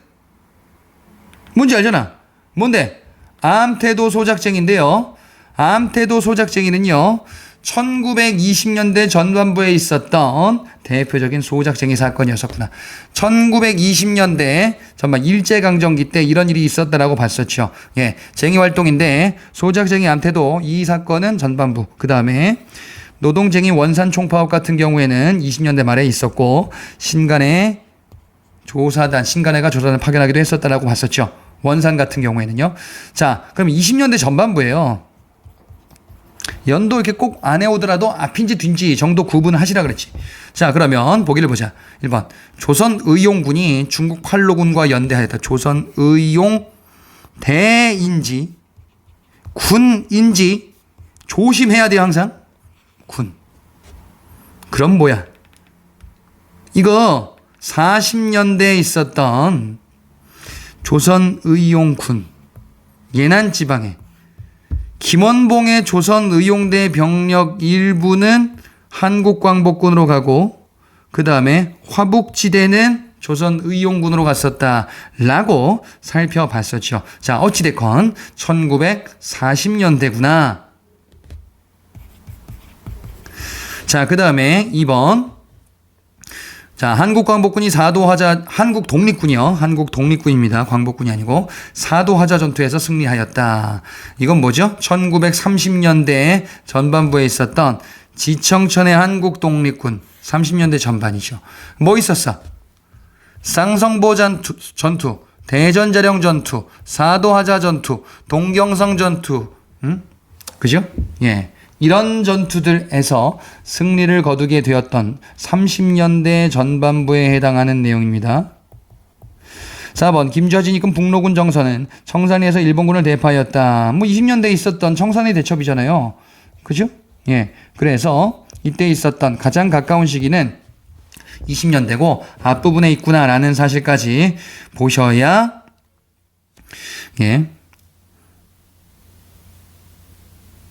A: 뭔지 알잖아. 뭔데? 암태도 소작쟁인데요. 암태도 소작쟁이는요, 1920년대 전반부에 있었던 대표적인 소작쟁이 사건이었었구나. 1920년대 전반 일제강점기 때 이런 일이 있었다라고 봤었죠. 예, 쟁의 활동인데 소작쟁이 암태도 이 사건은 전반부. 그 다음에 노동쟁이 원산 총파업 같은 경우에는 20년대 말에 있었고, 신간의 조사단, 신간회가 조사단을 파견하기도 했었다라고 봤었죠. 원산 같은 경우에는요. 자, 그럼 20년대 전반부예요. 연도 이렇게 꼭 안 해오더라도 앞인지 뒤인지 정도 구분하시라 그랬지. 자, 그러면 보기를 보자. 1번 조선의용군이 중국 활로군과 연대하였다. 조선의용 대인지 군인지 조심해야 돼요. 항상 군. 그럼 뭐야, 이거 40년대에 있었던 조선의용군, 예난지방에 김원봉의 조선의용대 병력 일부는 한국광복군으로 가고, 그 다음에 화북지대는 조선의용군으로 갔었다라고 살펴봤었죠. 자, 어찌됐건 1940년대구나. 자, 그 다음에 2번. 자, 한국광복군이 한국 독립군입니다. 광복군이 아니고 사도하자 전투에서 승리하였다. 이건 뭐죠? 1930년대 전반부에 있었던 지청천의 한국 독립군, 30년대 전반이죠. 뭐 있었어? 쌍성보 전투, 대전자령 전투, 사도하자 전투, 동경성 전투, 그죠? 예. 이런 전투들에서 승리를 거두게 되었던 30년대 전반부에 해당하는 내용입니다. 4번 김좌진이 이끈 북로군 정선은 청산리에서 일본군을 대파하였다. 뭐 20년대에 있었던 청산리 대첩이잖아요. 그죠? 예. 그래서 이때 있었던 가장 가까운 시기는 20년대고 앞부분에 있구나라는 사실까지 보셔야, 예.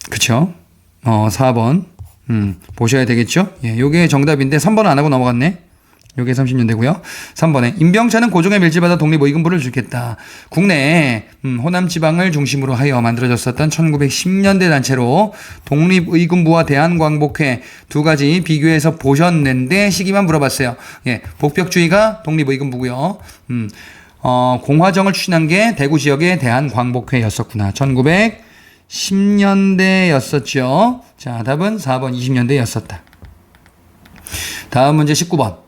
A: 그쵸? 4번. 보셔야 되겠죠? 예, 요게 정답인데 3번은 안 하고 넘어갔네. 요게 30년대고요. 3번에 임병차는 고종에 밀집하다 독립의금부를 주겠다. 국내에 호남 지방을 중심으로 하여 만들어졌었던 1910년대 단체로 독립의금부와 대한광복회 두 가지 비교해서 보셨는데 시기만 물어봤어요. 예, 복벽주의가 독립의금부고요. 공화정을 추진한 게 대구 지역의 대한광복회였었구나. 1910년대였었죠. 자, 답은 4번 20년대였었다. 다음 문제 19번.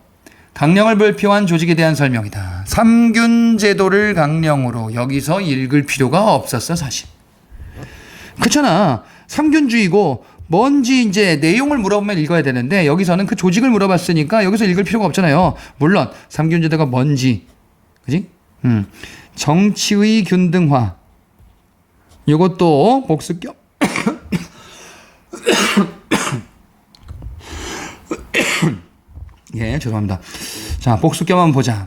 A: 강령을 발표한 조직에 대한 설명이다. 삼균제도를 강령으로, 여기서 읽을 필요가 없었어 사실. 그렇잖아. 삼균주의고 뭔지 이제 내용을 물어보면 읽어야 되는데 여기서는 그 조직을 물어봤으니까 여기서 읽을 필요가 없잖아요. 물론 삼균제도가 뭔지, 그지? 정치의 균등화. 이것도 복습 겸 예, 죄송합니다. 자, 복습 겸 한번 보자.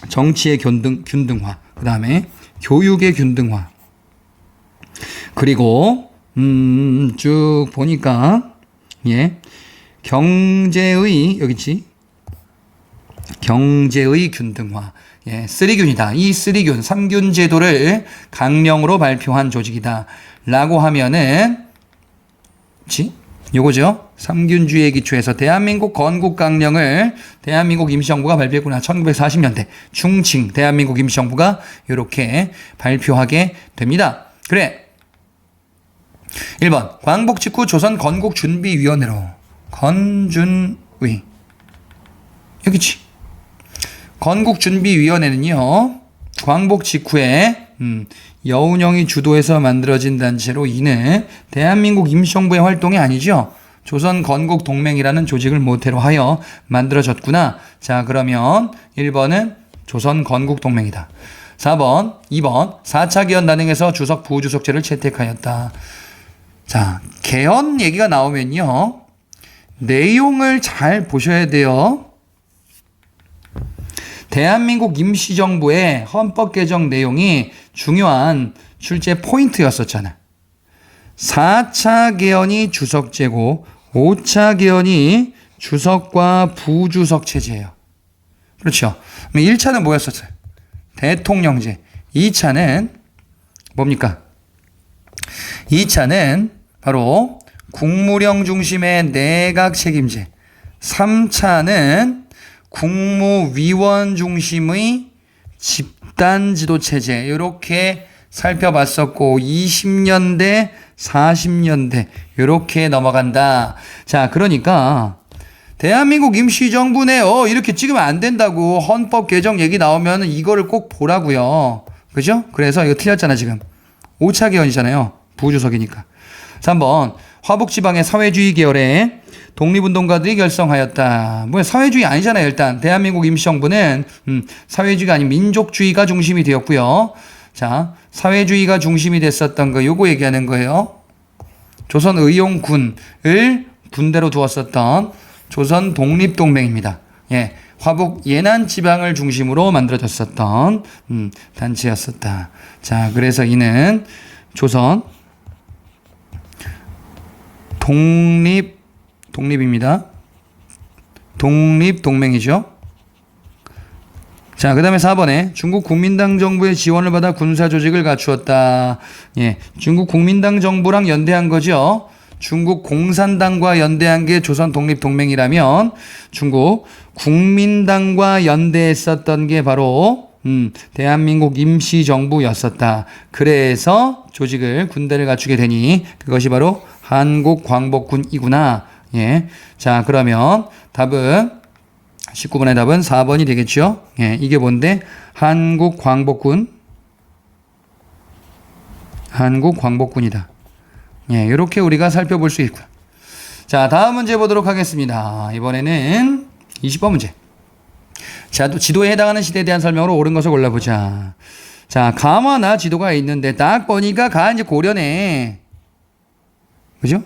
A: 정치의 균등화, 그 다음에 교육의 균등화, 그리고 쭉 보니까, 예, 경제의, 여기 있지, 경제의 균등화. 예, 쓰리균이다. 이 쓰리균, 삼균 제도를 강령으로 발표한 조직이다. 라고 하면은, 요거죠. 삼균주의에 기초해서 대한민국 건국강령을 대한민국 임시정부가 발표했구나. 1940년대 중칭 대한민국 임시정부가 이렇게 발표하게 됩니다. 그래. 1번 광복 직후 조선 건국준비위원회로 건준위 여기지. 건국준비위원회는요. 광복 직후에 여운형이 주도해서 만들어진 단체로 이는 대한민국 임시정부의 활동이 아니죠. 조선 건국동맹이라는 조직을 모태로 하여 만들어졌구나. 자, 그러면 1번은 조선 건국동맹이다. 4번, 2번 4차 개헌 단행에서 주석 부주석제를 채택하였다. 자, 개헌 얘기가 나오면요. 내용을 잘 보셔야 돼요. 대한민국 임시정부의 헌법 개정 내용이 중요한 출제 포인트였었잖아. 4차 개헌이 주석제고 5차 개헌이 주석과 부주석 체제예요. 그렇죠. 1차는 뭐였었어요? 대통령제. 2차는 뭡니까? 2차는 바로 국무령 중심의 내각 책임제. 3차는 국무위원 중심의 집단지도체제 이렇게 살펴봤었고 20년대 40년대 이렇게 넘어간다. 자, 그러니까 대한민국 임시정부 내 이렇게 찍으면 안 된다고 헌법 개정 얘기 나오면 이거를 꼭 보라고요. 그죠? 그래서 이거 틀렸잖아 지금. 5차 개헌이잖아요. 부주석이니까. 3번 화북지방의 사회주의 계열의 독립운동가들이 결성하였다. 뭐야, 사회주의 아니잖아요. 일단 대한민국 임시정부는 사회주의가 아닌 민족주의가 중심이 되었고요. 자, 사회주의가 중심이 됐었던 거 요거 얘기하는 거예요. 조선 의용군을 군대로 두었었던 조선 독립동맹입니다. 예, 화북 예난 지방을 중심으로 만들어졌었던 단체였었다. 자, 그래서 이는 조선 독립입니다. 독립동맹이죠. 자, 그 다음에 4번에 중국 국민당 정부의 지원을 받아 군사조직을 갖추었다. 예, 중국 국민당 정부랑 연대한 거죠. 중국 공산당과 연대한 게 조선 독립동맹이라면 중국 국민당과 연대했었던 게 바로 대한민국 임시정부였었다. 그래서 조직을 군대를 갖추게 되니 그것이 바로 한국광복군이구나. 예. 자, 그러면 답은 19번의 답은 4번이 되겠죠. 예, 이게 뭔데? 한국광복군이다. 예, 이렇게 우리가 살펴볼 수 있고요. 자, 다음 문제 보도록 하겠습니다. 이번에는 20번 문제. 자, 또 지도에 해당하는 시대에 대한 설명으로 옳은 것을 골라보자. 자, 가와 나 지도가 있는데 딱 보니까 가 이제 고려네. 그죠?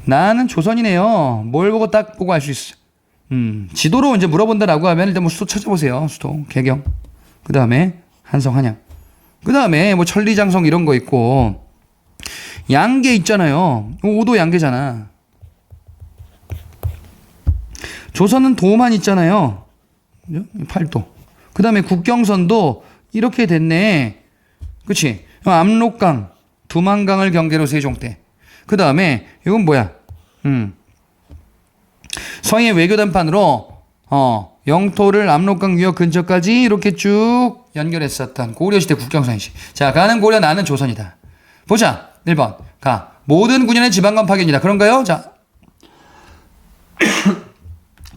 A: 나는 조선이네요. 뭘 보고 딱 보고 알 수 있어. 지도로 이제 물어본다라고 하면 일단 뭐 수도 찾아보세요. 수도, 개경. 그 다음에 한성, 한양. 그 다음에 뭐 천리장성 이런 거 있고. 양계 있잖아요. 5도 양계잖아. 조선은 도만 있잖아요. 8도. 그 다음에 국경선도 이렇게 됐네. 그치? 압록강, 두만강을 경계로 세종대. 그 다음에 이건 뭐야? 서해 외교단판으로 영토를 압록강 유역 근처까지 이렇게 쭉 연결했었던 고려시대 국경선이지. 자, 가는 고려 나는 조선이다. 보자. 1번 가. 모든 군현의 지방관 파견이다. 그런가요? 자,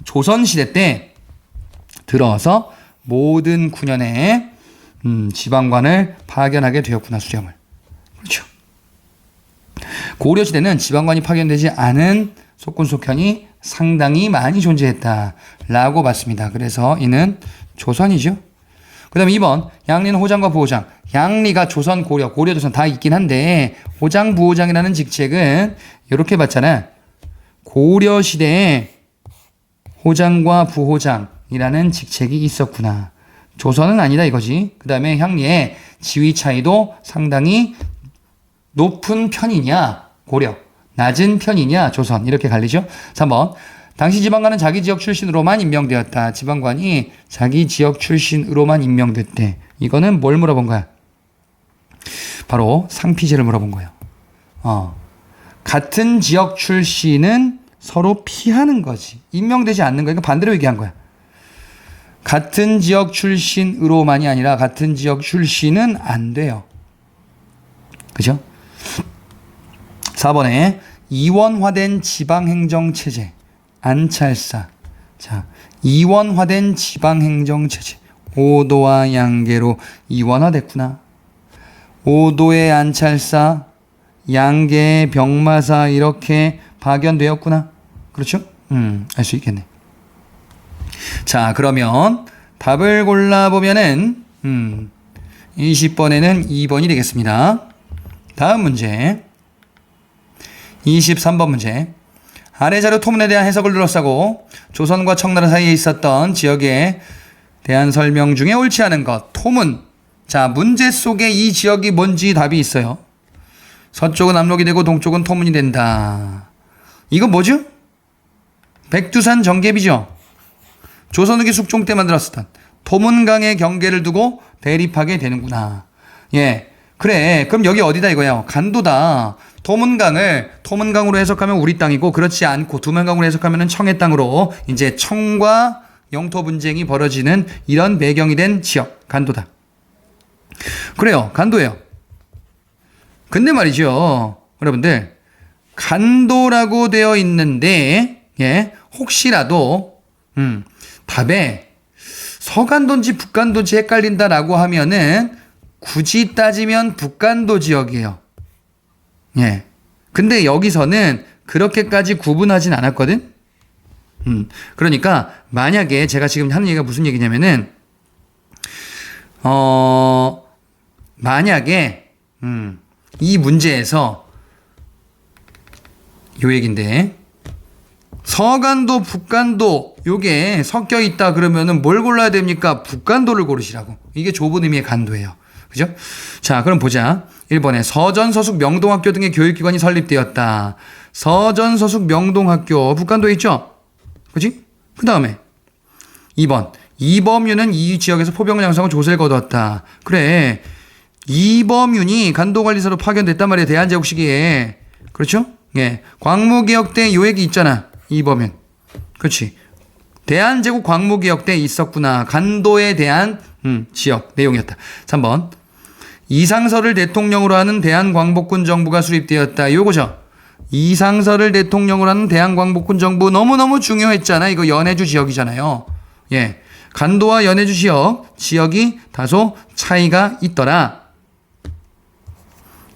A: 조선시대 때 들어서 모든 군현의 지방관을 파견하게 되었구나. 수령을. 그렇죠. 고려시대는 지방관이 파견되지 않은 속군속현이 상당히 많이 존재했다라고 봤습니다. 그래서 이는 조선이죠. 그 다음에 2번 양리는 호장과 부호장. 양리가 조선, 고려, 조선 다 있긴 한데 호장, 부호장이라는 직책은 이렇게 봤잖아. 고려시대에 호장과 부호장이라는 직책이 있었구나. 조선은 아니다 이거지. 그 다음에 향리의 지위 차이도 상당히 높은 편이냐 고려, 낮은 편이냐 조선, 이렇게 갈리죠. 3번 당시 지방관은 자기 지역 출신으로만 임명되었다. 지방관이 자기 지역 출신으로만 임명됐대. 이거는 뭘 물어본 거야? 바로 상피제를 물어본 거예요. 같은 지역 출신은 서로 피하는 거지. 임명되지 않는 거니까 반대로 얘기한 거야. 같은 지역 출신으로만이 아니라 같은 지역 출신은 안 돼요. 그죠? 4번에 이원화된 지방행정체제. 안찰사. 자, 이원화된 지방행정체제. 5도와 양계로 이원화됐구나. 5도의 안찰사, 양계의 병마사 이렇게 파견되었구나. 그렇죠? 알 수 있겠네. 자, 그러면 답을 골라보면은 20번에는 2번이 되겠습니다. 다음 문제 23번 문제. 아래 자료 토문에 대한 해석을 둘러싸고 조선과 청나라 사이에 있었던 지역에 대한 설명 중에 옳지 않은 것. 토문. 자, 문제 속에 이 지역이 뭔지 답이 있어요. 서쪽은 압록이 되고 동쪽은 토문이 된다. 이거 뭐죠? 백두산 정계비죠. 조선 후기 숙종 때 만들었었던 토문강의 경계를 두고 대립하게 되는구나. 예, 그래. 그럼 여기 어디다 이거야? 간도다. 토문강으로 해석하면 우리 땅이고, 그렇지 않고 두만강으로 해석하면 청의 땅으로 이제 청과 영토 분쟁이 벌어지는 이런 배경이 된 지역, 간도다. 그래요, 간도예요. 근데 말이죠, 여러분들, 간도라고 되어 있는데, 예, 혹시라도 답에 서간도인지 북간도인지 헷갈린다라고 하면은 굳이 따지면 북간도 지역이에요. 예. 근데 여기서는 그렇게까지 구분하진 않았거든? 그러니까 만약에 제가 지금 하는 얘기가 무슨 얘기냐면은, 만약에, 이 문제에서 요 얘기인데, 서간도, 북간도 요게 섞여 있다 그러면은 뭘 골라야 됩니까? 북간도를 고르시라고. 이게 좁은 의미의 간도예요. 그죠? 자, 그럼 보자. 1번에 서전, 서숙, 명동학교 등의 교육기관이 설립되었다. 서전, 서숙, 명동학교 북간도에 있죠? 그지? 그 다음에 2번. 이범윤은 이 지역에서 포병을 양성하고 조세를 거두었다. 그래. 이범윤이 간도관리사로 파견됐단 말이야. 대한제국 시기에. 그렇죠? 예. 광무개혁 때 요 얘기 있잖아. 이범윤. 그렇지. 대한제국 광무개혁 때 있었구나. 간도에 대한 지역 내용이었다. 3번. 이상서를 대통령으로 하는 대한광복군 정부가 수립되었다. 요거죠. 이상서를 대통령으로 하는 대한광복군 정부 너무너무 중요했잖아. 이거 연해주 지역이잖아요. 예. 간도와 연해주 지역이 다소 차이가 있더라.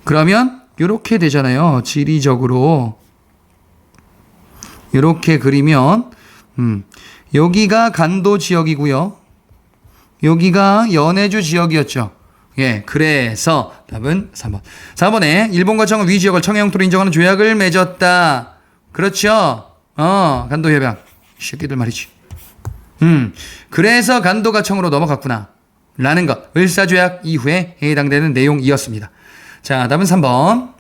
A: 그러면 요렇게 되잖아요. 지리적으로. 요렇게 그리면 여기가 간도 지역이고요. 여기가 연해주 지역이었죠. 예, 그래서 답은 3번. 4번에 일본과 청은 위 지역을 청해 영토로 인정하는 조약을 맺었다. 그렇죠. 간도 협약. 이 새끼들 말이지. 그래서 간도가 청으로 넘어갔구나. 라는 것. 을사조약 이후에 해당되는 내용이었습니다. 자, 답은 3번.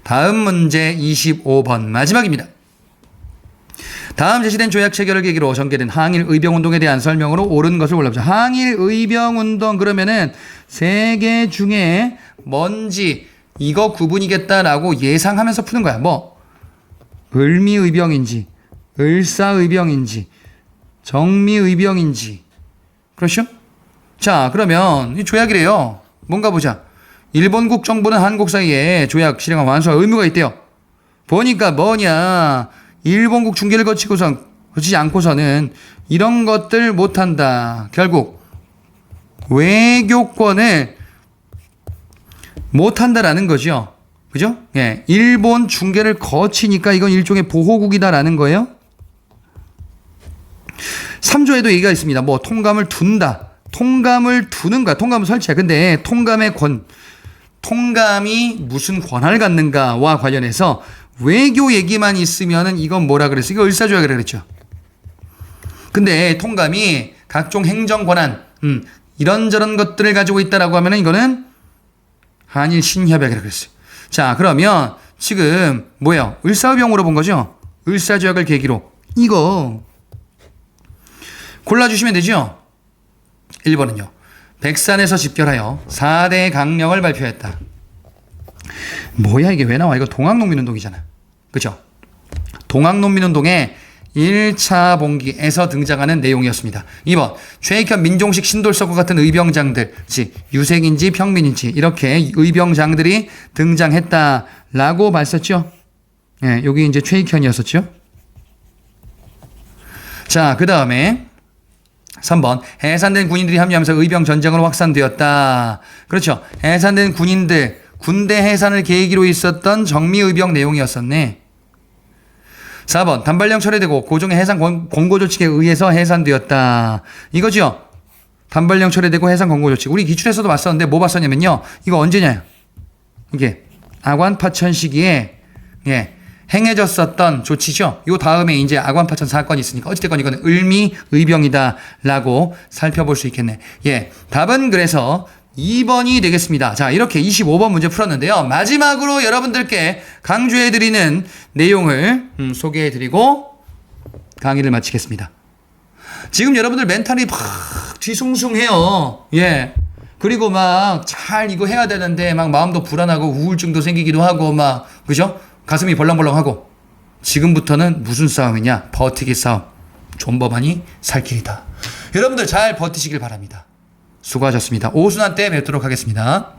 A: 다음 문제 25번 마지막입니다. 다음 제시된 조약 체결을 계기로 전개된 항일 의병운동에 대한 설명으로 옳은 것을 골라보자. 항일 의병운동 그러면은 세 개 중에 뭔지 이거 구분이겠다라고 예상하면서 푸는 거야. 뭐 을미의병인지 을사의병인지 정미의병인지. 그렇죠? 자, 그러면 이 조약이래요. 뭔가 보자. 일본국 정부는 한국 사이에 조약 실행과 완수할 의무가 있대요. 보니까 뭐냐. 일본국 중개를 거치지 않고서는 이런 것들 못한다. 결국 외교권을 못한다라는 거죠. 그죠? 예, 일본 중개를 거치니까 이건 일종의 보호국이다라는 거예요. 3조에도 얘기가 있습니다. 뭐 통감을 둔다. 통감을 두는가. 통감을 설치해. 근데 통감이 무슨 권한을 갖는가와 관련해서 외교 얘기만 있으면은 이건 뭐라 그랬어? 이거 을사조약이라 그랬죠. 근데 통감이 각종 행정 권한, 이런저런 것들을 가지고 있다라고 하면은 이거는 한일 신협약이라 그랬어요. 자, 그러면 지금 뭐예요? 을사의병으로 본 거죠? 을사조약을 계기로 이거 골라주시면 되죠? 1번은요. 백산에서 집결하여 4대 강령을 발표했다. 뭐야 이게 왜 나와? 이거 동학농민운동이잖아. 그죠? 동학농민운동의 1차 봉기에서 등장하는 내용이었습니다. 2번 최익현 민종식 신돌석과 같은 의병장들, 즉 유색인지 평민인지 이렇게 의병장들이 등장했다라고 봤었죠. 예, 여기 이제 최익현이었었죠. 자, 그 다음에 3번 해산된 군인들이 합류하면서 의병 전쟁으로 확산되었다. 그렇죠. 해산된 군인들, 군대 해산을 계기로 있었던 정미의병 내용이었었네. 4번 단발령 철회되고 고종의 해산 권고조칙에 의해서 해산되었다. 이거죠. 단발령 철회되고 해산 권고조칙. 우리 기출에서도 봤었는데 뭐 봤었냐면요. 이거 언제냐. 이게 아관파천 시기에 행해졌었던 조치죠. 요 다음에 이제 아관파천 사건이 있으니까 어찌됐건 이거는 을미의병이다라고 살펴볼 수 있겠네. 예, 답은 그래서 2번이 되겠습니다. 자, 이렇게 25번 문제 풀었는데요. 마지막으로 여러분들께 강조해드리는 내용을 소개해드리고 강의를 마치겠습니다. 지금 여러분들 멘탈이 막 뒤숭숭해요. 예. 그리고 막 잘 이거 해야 되는데 막 마음도 불안하고 우울증도 생기기도 하고 막, 그죠? 가슴이 벌렁벌렁하고. 지금부터는 무슨 싸움이냐? 버티기 싸움. 존버만이 살 길이다. 여러분들 잘 버티시길 바랍니다. 수고하셨습니다. 오순환 때 뵙도록 하겠습니다.